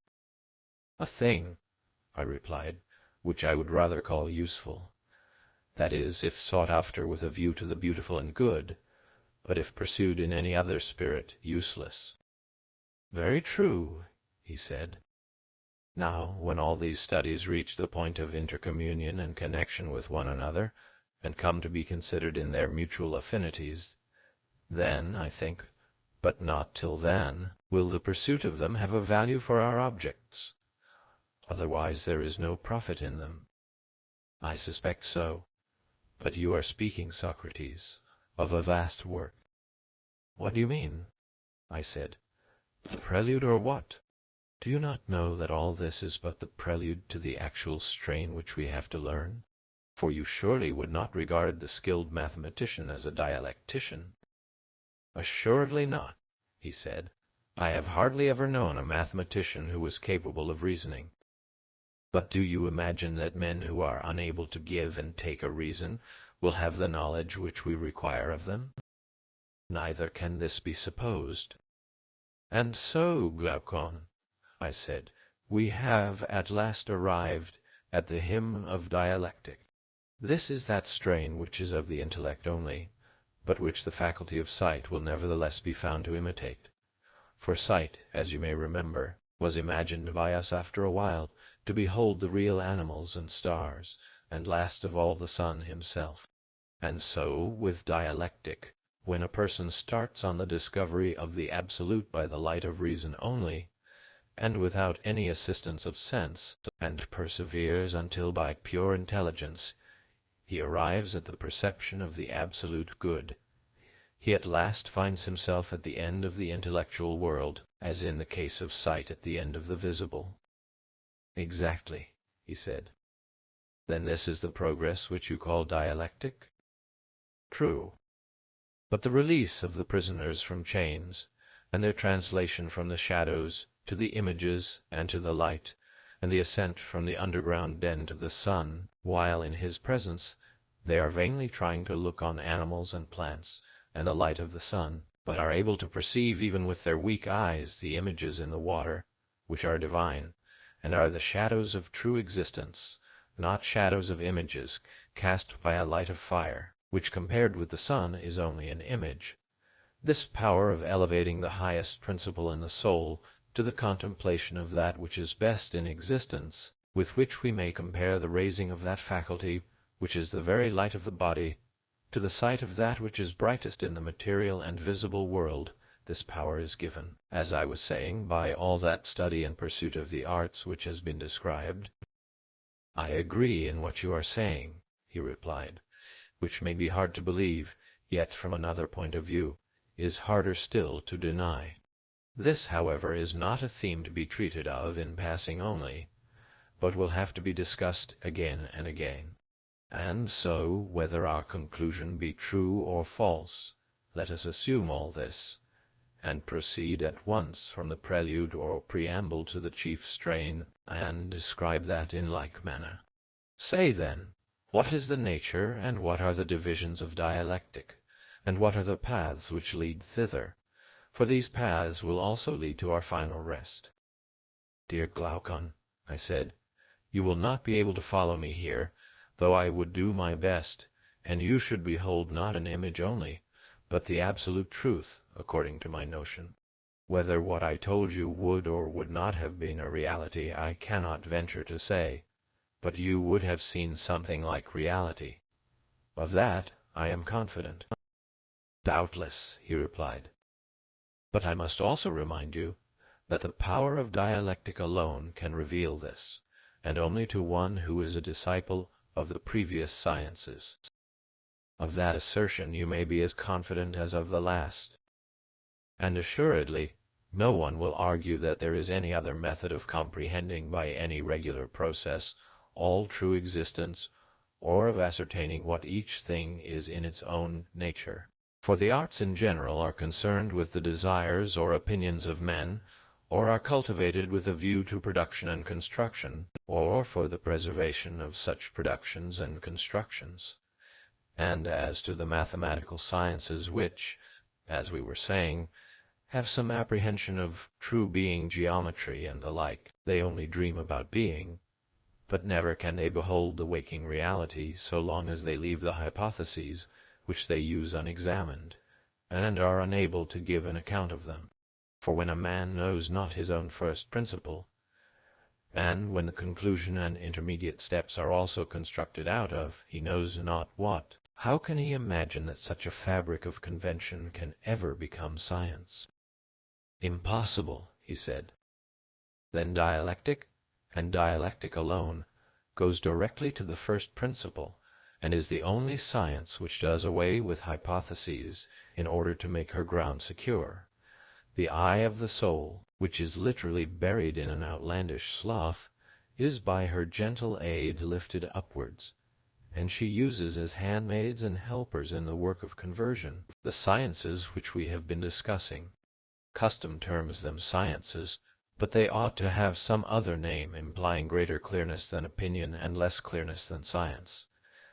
A thing, I replied, which I would rather call useful. That is, if sought after with a view to the beautiful and good, but if pursued in any other spirit, useless. Very true, he said. Now, when all these studies reach the point of intercommunion and connection with one another, and come to be considered in their mutual affinities, then, I think, but not till then, will the pursuit of them have a value for our objects. Otherwise there is no profit in them. I suspect so. But you are speaking, Socrates, of a vast work. What do you mean? I said. The prelude or what? Do you not know that all this is but the prelude to the actual strain which we have to learn? For you surely would not regard the skilled mathematician as a dialectician. Assuredly not, he said. I have hardly ever known a mathematician who was capable of reasoning. But do you imagine that men who are unable to give and take a reason will have the knowledge which we require of them? Neither can this be supposed. And so, Glaucon, I said, we have at last arrived at the hymn of dialectic. This is that strain which is of the intellect only, but which the faculty of sight will nevertheless be found to imitate. For sight, as you may remember, was imagined by us after a while to behold the real animals and stars, and last of all the sun himself. And so with dialectic, when a person starts on the discovery of the absolute by the light of reason only, and without any assistance of sense, and perseveres until by pure intelligence he arrives at the perception of the absolute good, he at last finds himself at the end of the intellectual world, as in the case of sight at the end of the visible. Exactly, he said. Then this is the progress which you call dialectic? True. But the release of the prisoners from chains, and their translation from the shadows to the images and to the light, and the ascent from the underground den to the sun, while in his presence they are vainly trying to look on animals and plants and the light of the sun, but are able to perceive even with their weak eyes the images in the water, which are divine, and are the shadows of true existence, not shadows of images cast by a light of fire, which compared with the sun is only an image. This power of elevating the highest principle in the soul to the contemplation of that which is best in existence, with which we may compare the raising of that faculty which is the very light of the body, to the sight of that which is brightest in the material and visible world, this power is given, as I was saying, by all that study and pursuit of the arts which has been described. I agree in what you are saying, he replied, which may be hard to believe, yet from another point of view is harder still to deny. This, however, is not a theme to be treated of in passing only, but will have to be discussed again and again. And so, whether our conclusion be true or false, let us assume all this, and proceed at once from the prelude or preamble to the chief strain, and describe that in like manner. Say, then, what is the nature and what are the divisions of dialectic, and what are the paths which lead thither? For these paths will also lead to our final rest. Dear Glaucon, I said, you will not be able to follow me here, though I would do my best, and you should behold not an image only, but the absolute truth, according to my notion. Whether what I told you would or would not have been a reality, I cannot venture to say, but you would have seen something like reality. Of that I am confident. Doubtless, he replied. But I must also remind you that the power of dialectic alone can reveal this, and only to one who is a disciple of the previous sciences. Of that assertion you may be as confident as of the last. And assuredly no one will argue that there is any other method of comprehending by any regular process all true existence, or of ascertaining what each thing is in its own nature. For the arts in general are concerned with the desires or opinions of men, or are cultivated with a view to production and construction, or for the preservation of such productions and constructions. And as to the mathematical sciences which, as we were saying, have some apprehension of true being, geometry, and the like, they only dream about being, but never can they behold the waking reality so long as they leave the hypotheses which they use unexamined, and are unable to give an account of them. For when a man knows not his own first principle, and when the conclusion and intermediate steps are also constructed out of he knows not what, how can he imagine that such a fabric of convention can ever become science? Impossible, he said. Then dialectic, and dialectic alone, goes directly to the first principle, and is the only science which does away with hypotheses in order to make her ground secure. The eye of the soul, which is literally buried in an outlandish slough, is by her gentle aid lifted upwards, and she uses as handmaids and helpers in the work of conversion the sciences which we have been discussing. Custom terms them sciences, but they ought to have some other name implying greater clearness than opinion and less clearness than science,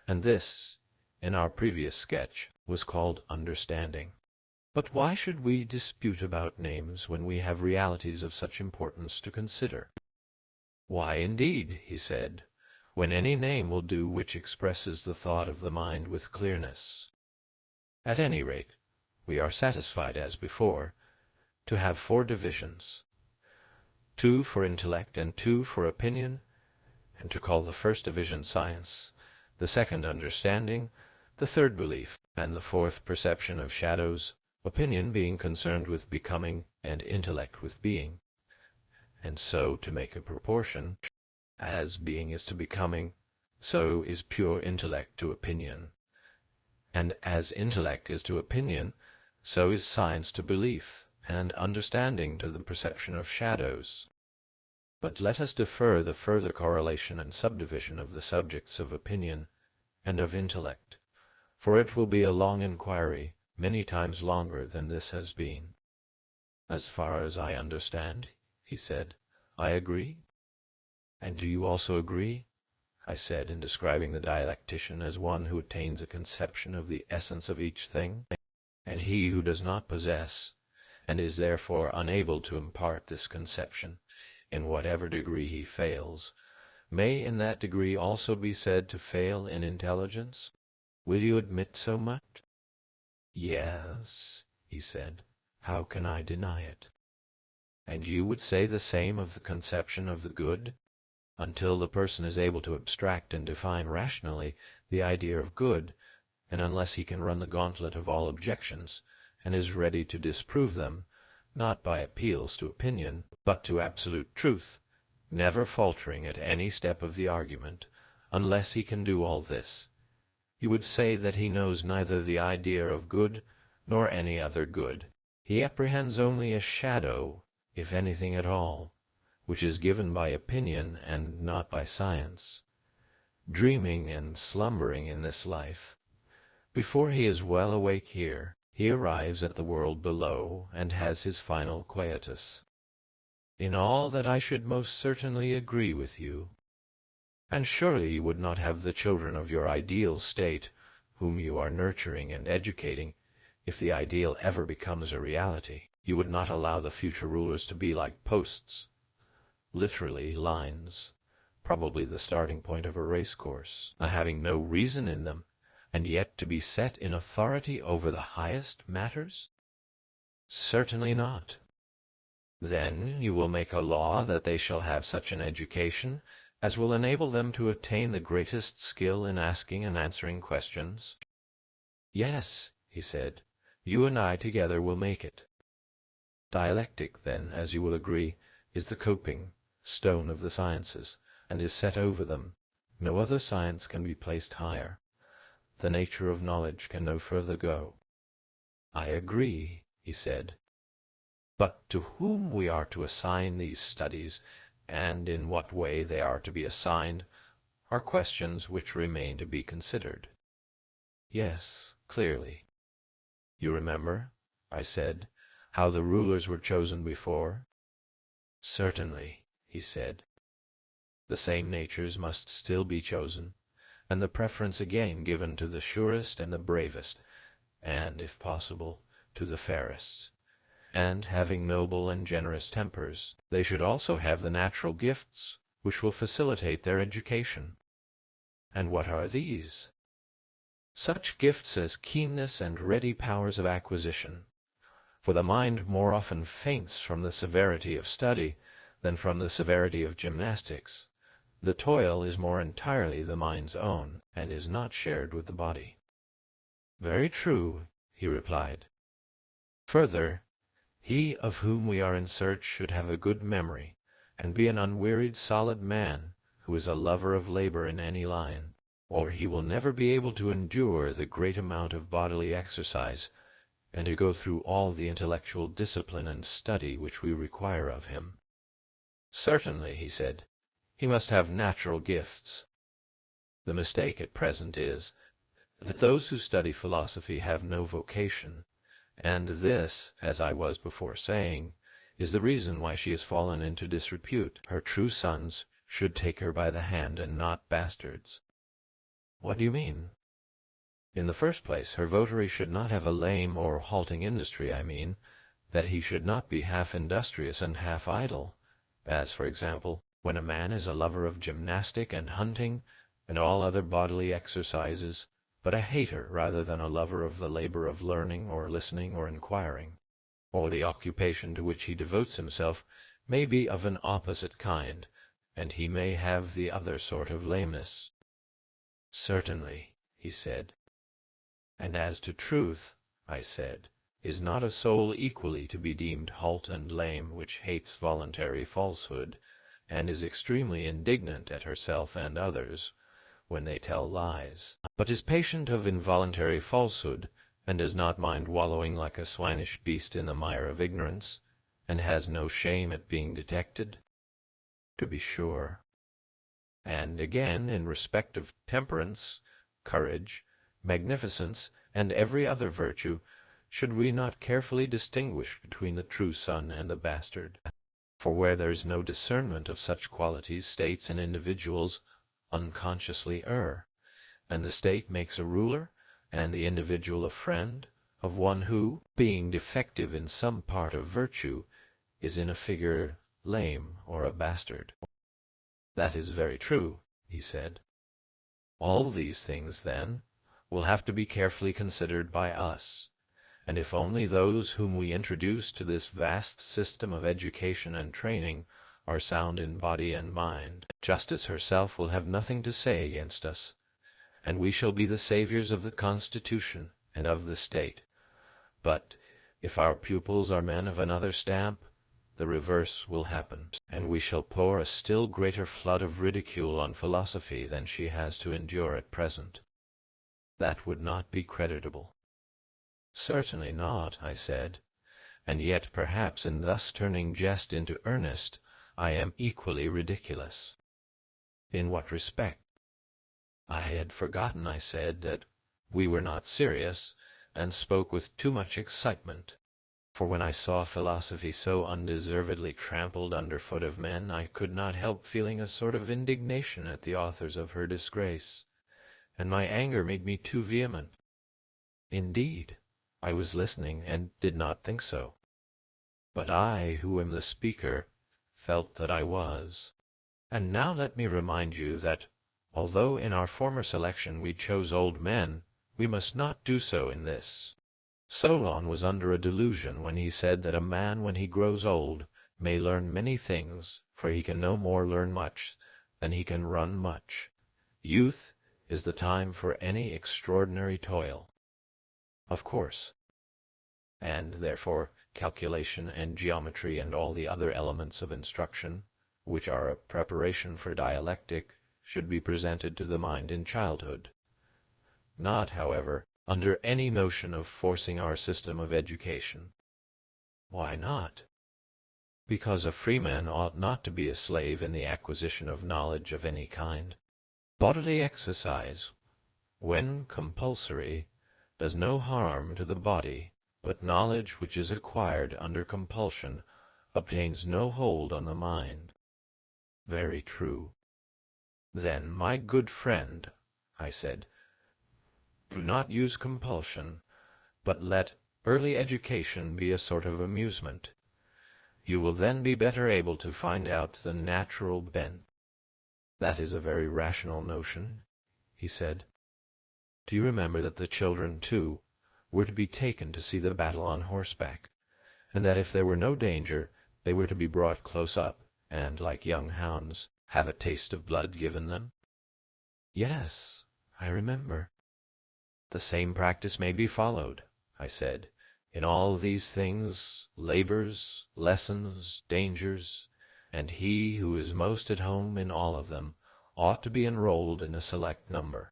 and this, in our previous sketch, was called understanding. But why should we dispute about names when we have realities of such importance to consider? Why, indeed, he said, when any name will do which expresses the thought of the mind with clearness. At any rate, we are satisfied, as before, to have 4 divisions, 2 for intellect and 2 for opinion, and to call the first division science, the second understanding, the third belief, and the fourth perception of shadows, opinion being concerned with becoming and intellect with being. and so to make a proportion, as being is to becoming, so is pure intellect to opinion. And as intellect is to opinion, so is science to belief, and understanding to the perception of shadows. But let us defer the further correlation and subdivision of the subjects of opinion and of intellect, for it will be a long inquiry, many times longer than this has been. As far as I understand, he said, I agree. And do you also agree? I said, in describing the dialectician as one who attains a conception of the essence of each thing, and he who does not possess, and is therefore unable to impart this conception, in whatever degree he fails, may in that degree also be said to fail in intelligence? Will you admit so much? Yes, he said. How can I deny it? And you would say the same of the conception of the good? Until the person is able to abstract and define rationally the idea of good, and unless he can run the gauntlet of all objections, and is ready to disprove them, not by appeals to opinion, but to absolute truth, never faltering at any step of the argument, unless he can do all this, you would say that he knows neither the idea of good nor any other good. He apprehends only a shadow, if anything at all, which is given by opinion and not by science, dreaming and slumbering in this life. Before he is well awake here, he arrives at the world below and has his final quietus. In all that I should most certainly agree with you. And surely you would not have the children of your ideal state, whom you are nurturing and educating, if the ideal ever becomes a reality. You would not allow the future rulers to be like posts, literally lines, probably the starting point of a race course, having no reason in them, and yet to be set in authority over the highest matters? Certainly not. Then you will make a law that they shall have such an education as will enable them to attain the greatest skill in asking and answering questions? Yes, he said, you and I together will make it. Dialectic, then, as you will agree, is the coping stone of the sciences, and is set over them. No other science can be placed higher. The nature of knowledge can no further go. I agree, he said. But to whom we are to assign these studies, and in what way they are to be assigned, are questions which remain to be considered. Yes, clearly. You remember, I said, how the rulers were chosen before? Certainly, he said. The same natures must still be chosen, and the preference again given to the surest and the bravest, and, if possible, to the fairest. And, having noble and generous tempers, they should also have the natural gifts which will facilitate their education. And what are these? Such gifts as keenness and ready powers of acquisition, for the mind more often faints from the severity of study than from the severity of gymnastics. The toil is more entirely the mind's own, and is not shared with the body. Very true, he replied. Further, he of whom we are in search should have a good memory, and be an unwearied solid man, who is a lover of labor in any line, or he will never be able to endure the great amount of bodily exercise, and to go through all the intellectual discipline and study which we require of him. Certainly, he said, he must have natural gifts. The mistake at present is that those who study philosophy have no vocation, and this, as I was before saying, is the reason why she has fallen into disrepute. Her true sons should take her by the hand and not bastards. What do you mean? In the first place, her votary should not have a lame or halting industry. I mean, that he should not be half industrious and half idle, as, for example, when a man is a lover of gymnastic and hunting and all other bodily exercises, but a hater rather than a lover of the labor of learning or listening or inquiring, or the occupation to which he devotes himself may be of an opposite kind, and he may have the other sort of lameness. Certainly, he said. And as to truth, I said, Is not a soul equally to be deemed halt and lame which hates voluntary falsehood, and is extremely indignant at herself and others when they tell lies, but is patient of involuntary falsehood, and does not mind wallowing like a swinish beast in the mire of ignorance, and has no shame at being detected? To be sure. And again, in respect of temperance, courage, magnificence, and every other virtue, should we not carefully distinguish between the true son and the bastard? For where there is no discernment of such qualities, states and individuals unconsciously err, and the state makes a ruler, and the individual a friend, of one who, being defective in some part of virtue, is in a figure lame or a bastard. That is very true, he said. All these things, then, will have to be carefully considered by us, and if only those whom we introduce to this vast system of education and training are sound in body and mind, justice herself will have nothing to say against us, and we shall be the saviors of the Constitution and of the state. But if our pupils are men of another stamp, the reverse will happen, and we shall pour a still greater flood of ridicule on philosophy than she has to endure at present. That would not be creditable. Certainly not, I said, and yet perhaps in thus turning jest into earnest, I am equally ridiculous. In what respect? I had forgotten, I said, that we were not serious, and spoke with too much excitement. For when I saw philosophy so undeservedly trampled under foot of men, I could not help feeling a sort of indignation at the authors of her disgrace, and my anger made me too vehement. Indeed, I was listening, and did not think so. But I, who am the speaker, felt that I was. And now let me remind you that, although in our former selection we chose old men, we must not do so in this. Solon was under a delusion when he said that a man when he grows old may learn many things, for he can no more learn much than he can run much. Youth is the time for any extraordinary toil. Of course. And therefore calculation and geometry and all the other elements of instruction, which are a preparation for dialectic, should be presented to the mind in childhood. Not, however, under any notion of forcing our system of education. Why not? Because a freeman ought not to be a slave in the acquisition of knowledge of any kind. Bodily exercise, when compulsory, does no harm to the body, but knowledge which is acquired under compulsion obtains no hold on the mind. Very true. Then, my good friend, I said, do not use compulsion, but let early education be a sort of amusement. You will then be better able to find out the natural bent. That is a very rational notion, he said. Do you remember that the children, too, were to be taken to see the battle on horseback, and that if there were no danger, they were to be brought close up, and, like young hounds, have a taste of blood given them? Yes, I remember. The same practice may be followed, I said, in all these things, labors, lessons, dangers, and he who is most at home in all of them ought to be enrolled in a select number.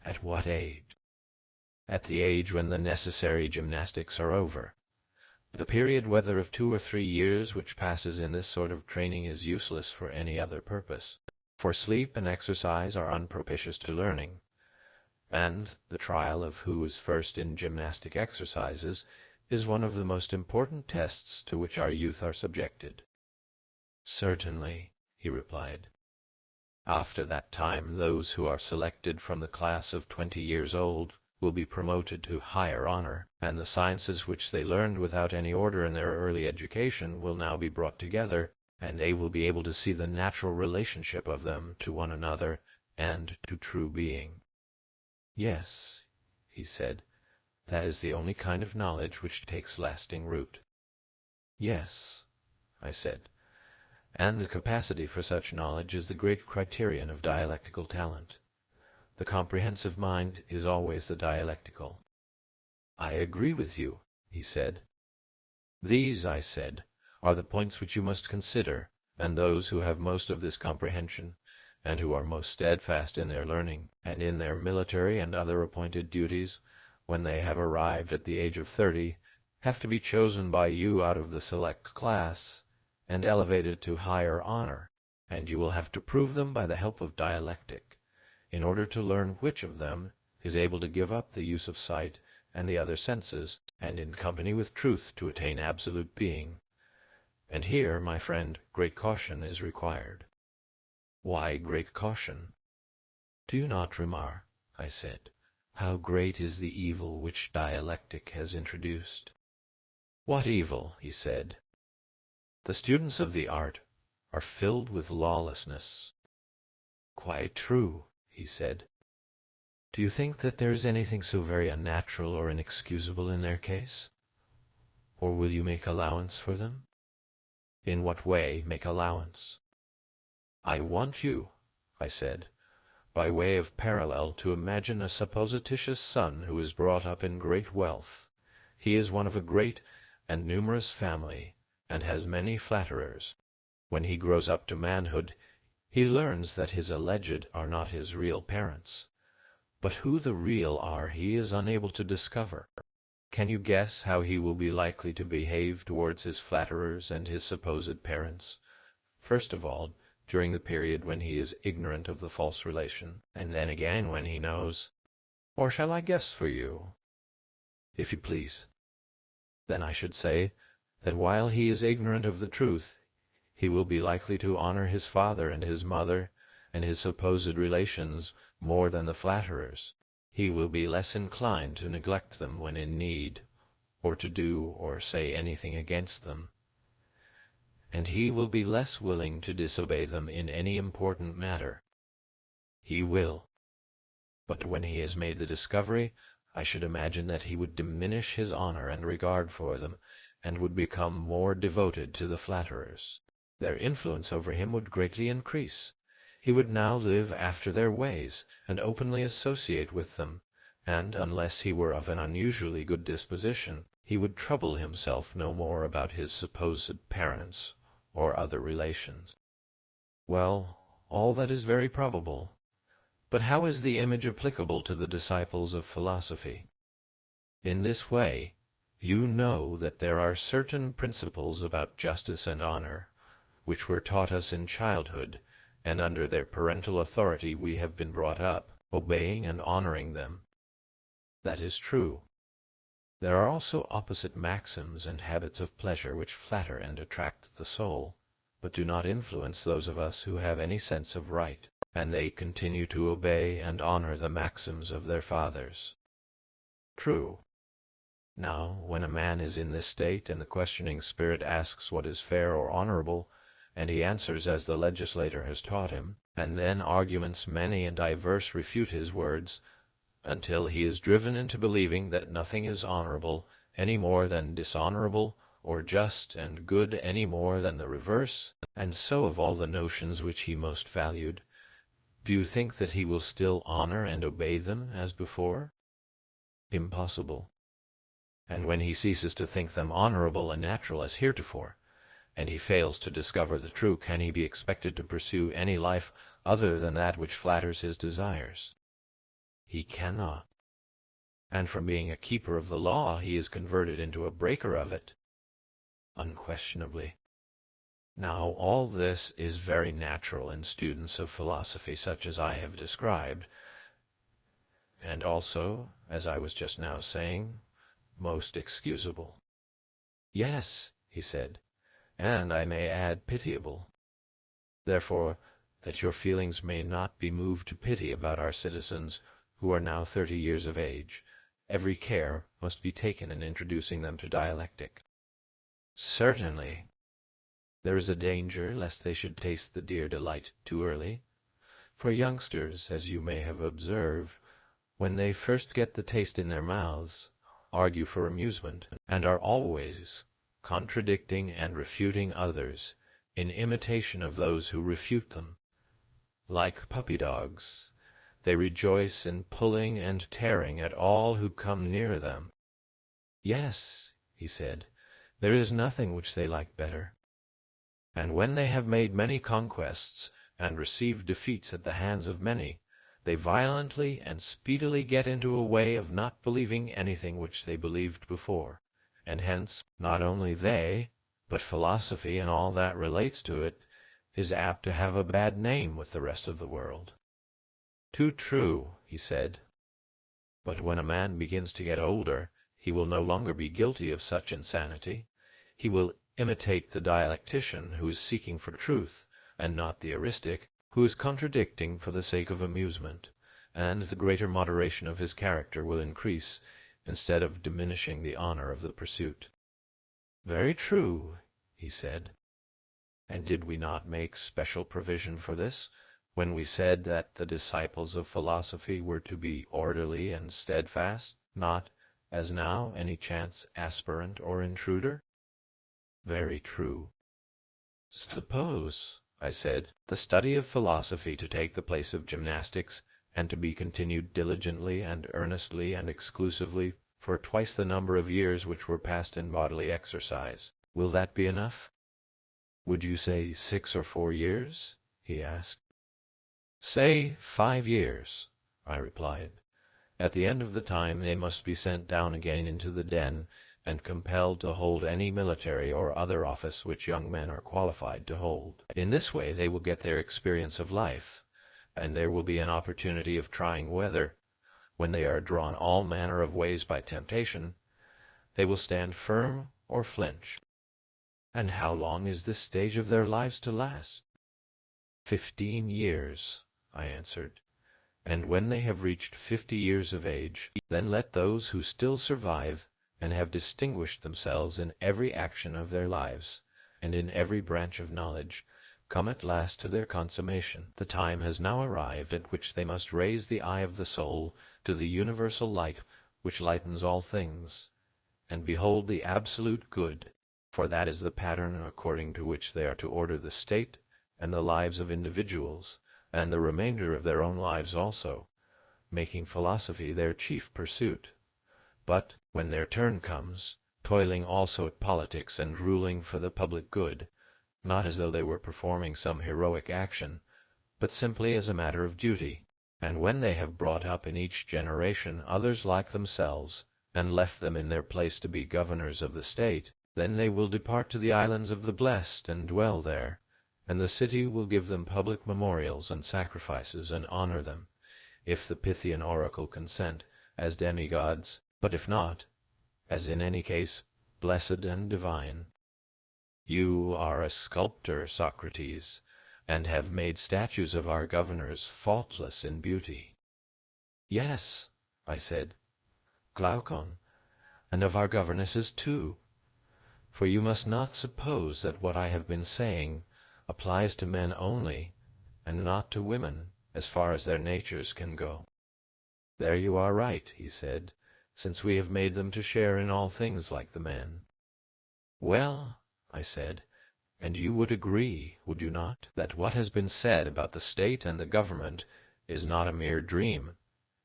At what age? At the age when the necessary gymnastics are over. The period, whether of 2 or 3 years, which passes in this sort of training is useless for any other purpose, for sleep and exercise are unpropitious to learning, and the trial of who is first in gymnastic exercises is one of the most important tests to which our youth are subjected. Certainly, he replied. After that time, those who are selected from the class of 20 years old will be promoted to higher honor, and the sciences which they learned without any order in their early education will now be brought together, and they will be able to see the natural relationship of them to one another and to true being. Yes, he said, that is the only kind of knowledge which takes lasting root. Yes, I said, and the capacity for such knowledge is the great criterion of dialectical talent. The comprehensive mind is always the dialectical. I agree with you, he said. These, I said, are the points which you must consider, and those who have most of this comprehension, and who are most steadfast in their learning, and in their military and other appointed duties, when they have arrived at the age of 30, have to be chosen by you out of the select class, and elevated to higher honor, and you will have to prove them by the help of dialectic, in order to learn which of them is able to give up the use of sight and the other senses, and in company with truth to attain absolute being. And here, my friend, great caution is required. Why great caution? Do you not remark, I said, how great is the evil which dialectic has introduced? What evil? He said. The students of the art are filled with lawlessness. Quite true, he said. Do you think that there is anything so very unnatural or inexcusable in their case? Or will you make allowance for them? In what way make allowance? I want you, I said, by way of parallel, to imagine a supposititious son who is brought up in great wealth. He is one of a great and numerous family, and has many flatterers. When he grows up to manhood, he learns that his alleged are not his real parents. But who the real are he is unable to discover. Can you guess how he will be likely to behave towards his flatterers and his supposed parents? First of all, during the period when he is ignorant of the false relation, and then again when he knows. Or shall I guess for you? If you please. Then I should say that while he is ignorant of the truth, he will be likely to honor his father and his mother and his supposed relations more than the flatterers. He will be less inclined to neglect them when in need, or to do or say anything against them. And he will be less willing to disobey them in any important matter. He will. But when he has made the discovery, I should imagine that he would diminish his honor and regard for them, and would become more devoted to the flatterers. Their influence over him would greatly increase. He would now live after their ways, and openly associate with them, and, unless he were of an unusually good disposition, he would trouble himself no more about his supposed parents or other relations. Well, all that is very probable. But how is the image applicable to the disciples of philosophy? In this way, you know that there are certain principles about justice and honor, which were taught us in childhood, and under their parental authority we have been brought up, obeying and honoring them. That is true. There are also opposite maxims and habits of pleasure which flatter and attract the soul, but do not influence those of us who have any sense of right, and they continue to obey and honor the maxims of their fathers. True. Now, when a man is in this state, and the questioning spirit asks what is fair or honorable, and he answers as the legislator has taught him, and then arguments many and diverse refute his words, until he is driven into believing that nothing is honorable any more than dishonorable, or just and good any more than the reverse, and so of all the notions which he most valued, do you think that he will still honor and obey them as before? Impossible. And when he ceases to think them honorable and natural as heretofore, and he fails to discover the true, can he be expected to pursue any life other than that which flatters his desires? He cannot. And from being a keeper of the law, he is converted into a breaker of it. Unquestionably. Now, all this is very natural in students of philosophy such as I have described, and also, as I was just now saying, most excusable. Yes, he said, and I may add pitiable. Therefore, that your feelings may not be moved to pity about our citizens who are now 30 years of age, every care must be taken in introducing them to dialectic. Certainly. There is a danger lest they should taste the dear delight too early. For youngsters, as you may have observed, when they first get the taste in their mouths, argue for amusement, and are always contradicting and refuting others, in imitation of those who refute them. Like puppy dogs, they rejoice in pulling and tearing at all who come near them. Yes, he said. "There is nothing which they like better. And when they have made many conquests, and received defeats at the hands of many, they violently and speedily get into a way of not believing anything which they believed before, and hence not only they, but philosophy and all that relates to it, is apt to have a bad name with the rest of the world." "Too true," he said. "But when a man begins to get older, he will no longer be guilty of such insanity. He will imitate the dialectician who is seeking for truth, and not the eristic, who is contradicting for the sake of amusement, and the greater moderation of his character will increase, instead of diminishing the honor of the pursuit." "Very true," he said. "And did we not make special provision for this, when we said that the disciples of philosophy were to be orderly and steadfast, not, as now, any chance aspirant or intruder?" "Very true." "Suppose," I said, "the study of philosophy to take the place of gymnastics, and to be continued diligently and earnestly and exclusively for twice the number of years which were passed in bodily exercise. Will that be enough?" "Would you say 6 or 4 years?" he asked. "Say 5 years," I replied. "At the end of the time they must be sent down again into the den, and compelled to hold any military or other office which young men are qualified to hold. In this way they will get their experience of life, and there will be an opportunity of trying whether, when they are drawn all manner of ways by temptation, they will stand firm or flinch." "And how long is this stage of their lives to last?" 15 years, I answered. "And when they have reached 50 years of age, then let those who still survive, and have distinguished themselves in every action of their lives, and in every branch of knowledge, come at last to their consummation. The time has now arrived at which they must raise the eye of the soul to the universal light which lightens all things, and behold the absolute good, for that is the pattern according to which they are to order the state and the lives of individuals, and the remainder of their own lives also, making philosophy their chief pursuit. But, when their turn comes, toiling also at politics and ruling for the public good, not as though they were performing some heroic action, but simply as a matter of duty. And when they have brought up in each generation others like themselves, and left them in their place to be governors of the state, then they will depart to the islands of the blessed and dwell there, and the city will give them public memorials and sacrifices and honor them, if the Pythian oracle consent, as demigods, but if not, as in any case, blessed and divine. You are a sculptor, Socrates, and have made statues of our governors faultless in beauty." "Yes," I said, "Glaucon, and of our governesses too. For you must not suppose that what I have been saying applies to men only, and not to women, as far as their natures can go." "There you are right," he said, "since we have made them to share in all things like the men." "Well," I said, "and you would agree, would you not, that what has been said about the state and the government is not a mere dream,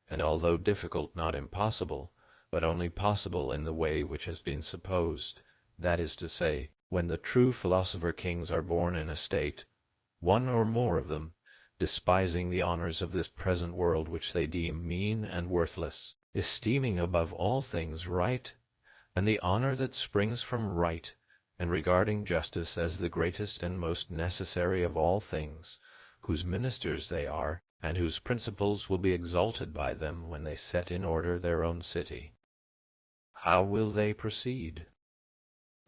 and although difficult, not impossible, but only possible in the way which has been supposed, that is to say, when the true philosopher-kings are born in a state, one or more of them, despising the honors of this present world which they deem mean and worthless, esteeming above all things right, and the honor that springs from right, and regarding justice as the greatest and most necessary of all things, whose ministers they are, and whose principles will be exalted by them when they set in order their own city. How will they proceed?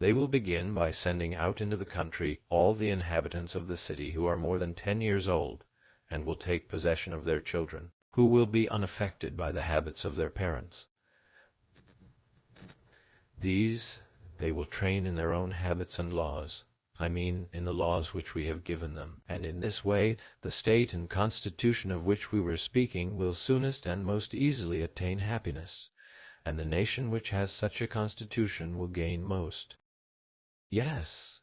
They will begin by sending out into the country all the inhabitants of the city who are more than 10 years old, and will take possession of their children, who will be unaffected by the habits of their parents. These they will train in their own habits and laws, I mean in the laws which we have given them, and in this way the state and constitution of which we were speaking will soonest and most easily attain happiness, and the nation which has such a constitution will gain most. Yes,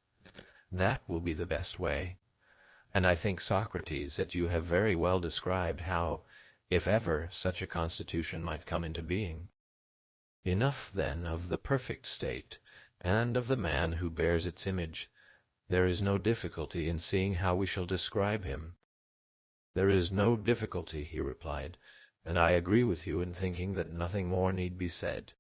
that will be the best way, and I think, Socrates, that you have very well described how, if ever, such a constitution might come into being. Enough, then, of the perfect state, and of the man who bears its image. There is no difficulty in seeing how we shall describe him." "There is no difficulty," he replied, "and I agree with you in thinking that nothing more need be said.